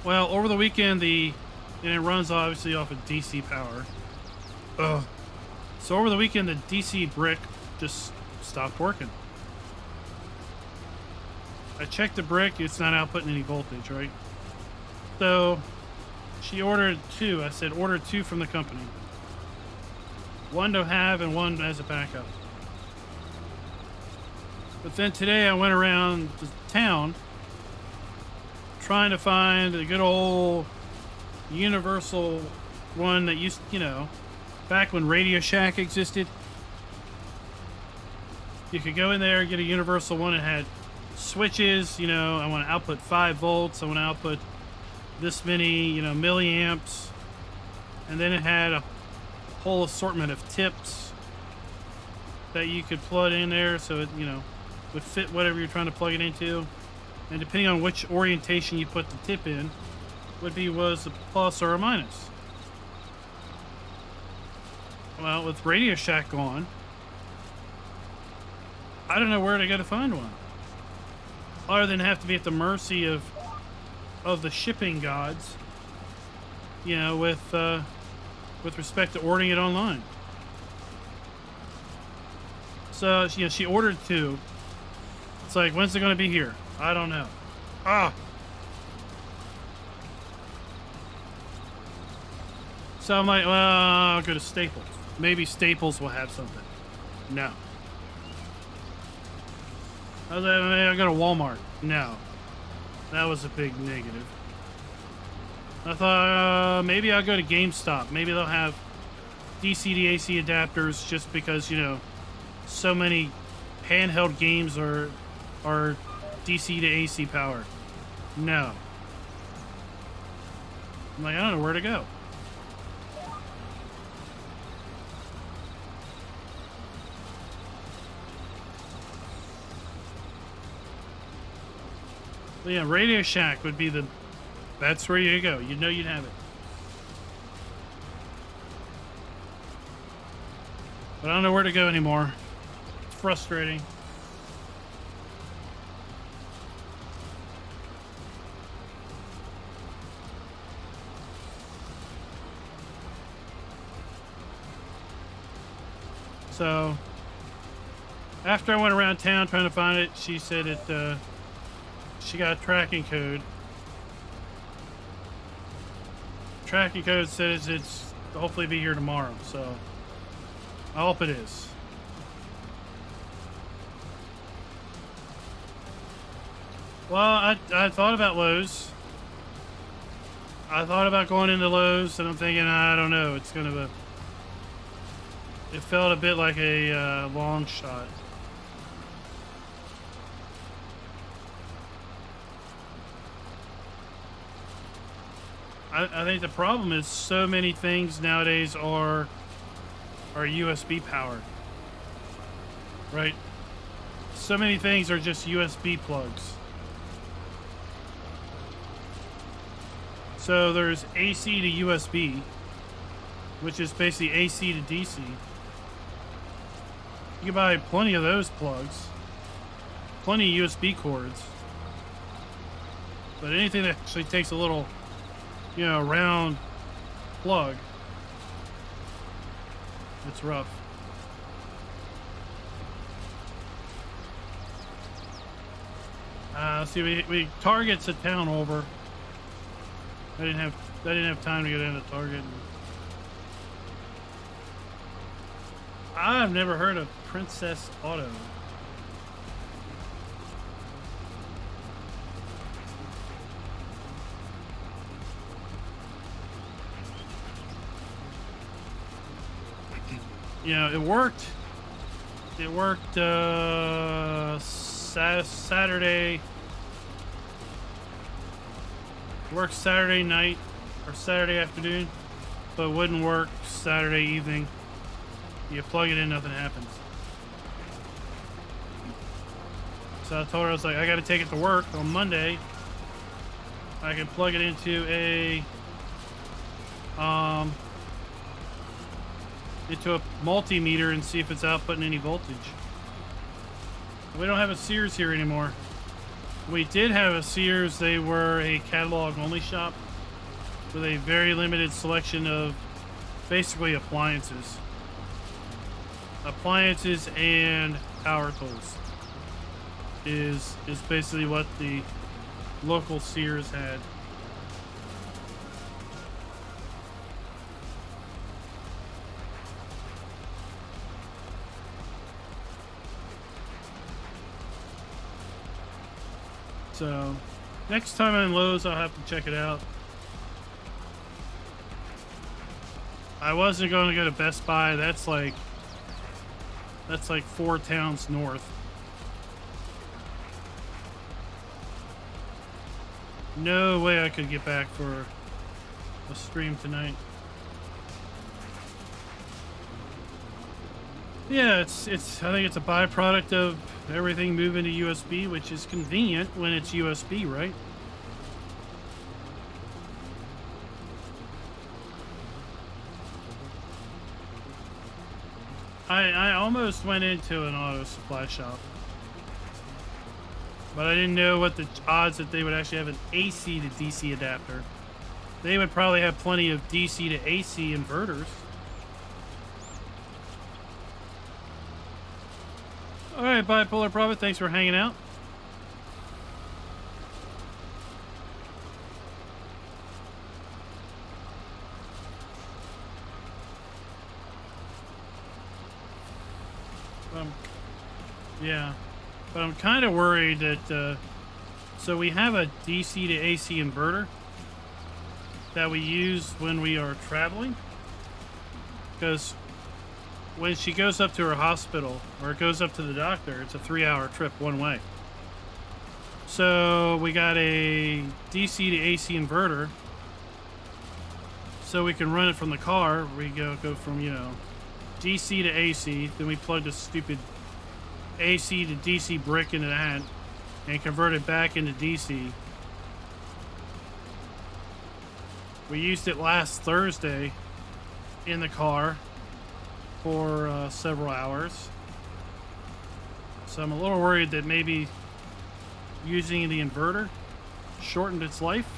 Well, over the weekend, and it runs obviously off of DC power. Ugh. So over the weekend, the DC brick just stopped working. I checked the brick, it's not outputting any voltage, right? So she ordered 2. I said, order 2 from the company. 1 to have and 1 as a backup. But then today I went around the town trying to find a good old universal one that used, back when Radio Shack existed. You could go in there and get a universal one. It had switches, I want to output 5 volts. I want to output this many, milliamps. And then it had a whole assortment of tips that you could plug in there so it, would fit whatever you're trying to plug it into. And depending on which orientation you put the tip in, was a plus or a minus. Well, with Radio Shack gone, I don't know where to go to find one. Other than have to be at the mercy of the shipping gods, with respect to ordering it online. So, she ordered 2. It's like, when's it going to be here? I don't know. So I'm like, well, I'll go to Staples. Maybe Staples will have something. No. I was like, I'll go to Walmart. No. That was a big negative. I thought, maybe I'll go to GameStop. Maybe they'll have DC to AC adapters just because, so many handheld games are DC to AC powered. No. I'm like, I don't know where to go. But yeah, Radio Shack would be that's where you go. You'd have it. But I don't know where to go anymore. It's frustrating. So, after I went around town trying to find it, she said she got a tracking code. Tracking code says it's hopefully be here tomorrow, so I hope it is. Well, I thought about Lowe's. I thought about going into Lowe's, and I'm thinking, I don't know, it's kind of it felt a bit like a long shot. I think the problem is so many things nowadays are USB powered, right? So many things are just USB plugs. So there's AC to USB, which is basically AC to DC. You can buy plenty of those plugs, plenty of USB cords, but anything that actually takes a little, round plug, it's rough. See, we Target's a town over. I didn't have time to get into Target. I've never heard of Princess Auto. It worked. It worked Saturday. It worked Saturday night or Saturday afternoon, but it wouldn't work Saturday evening. You plug it in, nothing happens. So I told her, I was like, I got to take it to work on Monday. I can plug it into a multimeter and see if it's outputting any voltage. We don't have a Sears here anymore. We did have a Sears. They were a catalog only shop with a very limited selection of basically appliances. Appliances and power tools is basically what the local Sears had. So next time I'm in Lowe's, I'll have to check it out. I wasn't going to go to Best Buy. That's like 4 towns north. No way I could get back for a stream tonight. Yeah, I think it's a byproduct of everything moving to USB, which is convenient when it's USB, right? I almost went into an auto supply shop, but I didn't know what the odds that they would actually have an AC to DC adapter. They would probably have plenty of DC to AC inverters. All right, Bipolar Prophet, thanks for hanging out. Yeah, but I'm kind of worried that, so we have a DC to AC inverter that we use when we are traveling, because when she goes up to her hospital or goes up to the doctor, it's a 3-hour trip one way. So we got a DC to AC inverter so we can run it from the car. We go from, you know, DC to AC, then we plug the stupid AC to DC brick into that and convert it back into DC. We used it last Thursday in the car for several hours. So I'm a little worried that maybe using the inverter shortened its life.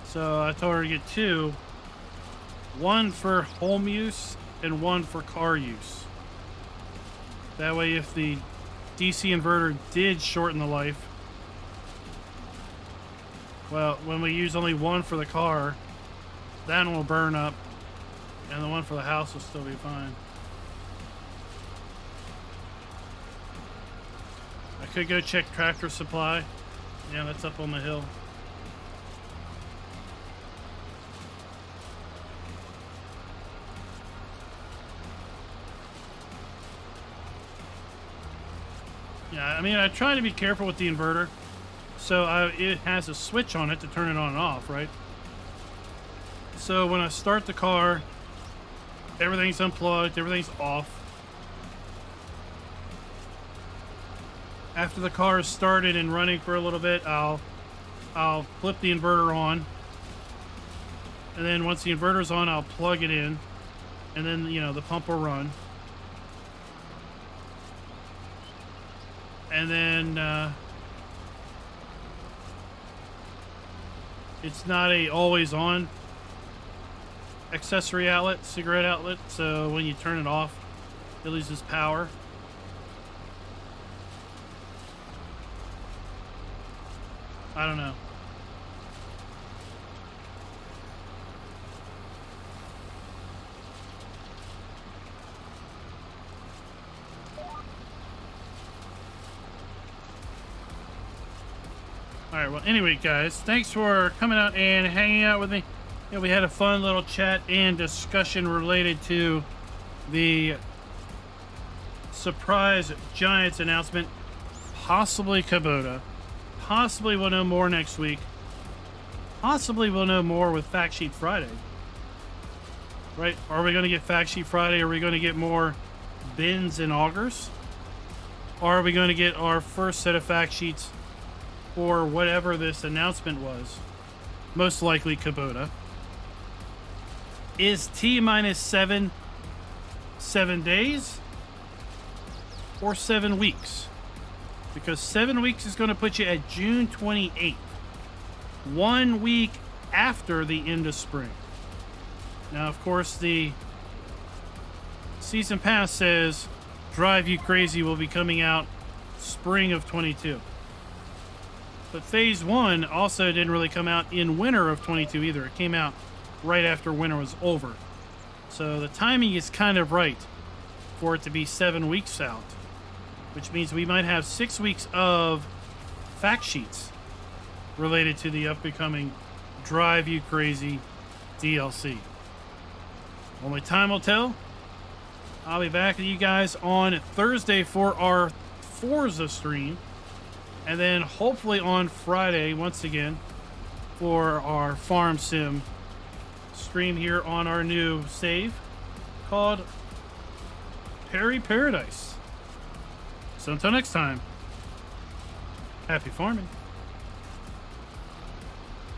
So I told her to get 2. One for home use and one for car use. That way, if the DC inverter did shorten the life, well, when we use only one for the car, that one will burn up, and the one for the house will still be fine. I could go check Tractor Supply. Yeah, that's up on the hill. Yeah, I mean, I try to be careful with the inverter. So it has a switch on it to turn it on and off, right? So when I start the car, everything's unplugged, everything's off. After the car is started and running for a little bit, I'll flip the inverter on. And then once the inverter's on, I'll plug it in. And then, you know, the pump will run. And then it's not a always on accessory outlet, cigarette outlet, so when you turn it off, it loses power. I don't know. Alright, well, anyway, guys, thanks for coming out and hanging out with me. Yeah, we had a fun little chat and discussion related to the surprise Giants announcement. Possibly Kubota. Possibly we'll know more next week. Possibly we'll know more with Fact Sheet Friday. Right? Are we going to get Fact Sheet Friday? Are we going to get more bins and augers? are we going to get our first set of fact sheets for whatever this announcement was? Most likely Kubota. Is T minus 7 days or 7 weeks? Because 7 weeks is going to put you at June 28th. 1 week after the end of spring. Now, of course, the season pass says Drive You Crazy will be coming out spring of 22. But phase 1 also didn't really come out in winter of 22 either. It came out right after winter was over. So the timing is kind of right for it to be 7 weeks out, which means we might have 6 weeks of fact sheets related to the upcoming Drive You Crazy DLC. Only time will tell. I'll be back with you guys on Thursday for our Forza stream, and then hopefully on Friday once again for our Farm Sim stream here on our new save called Prairie Paradise. So until next time, happy farming.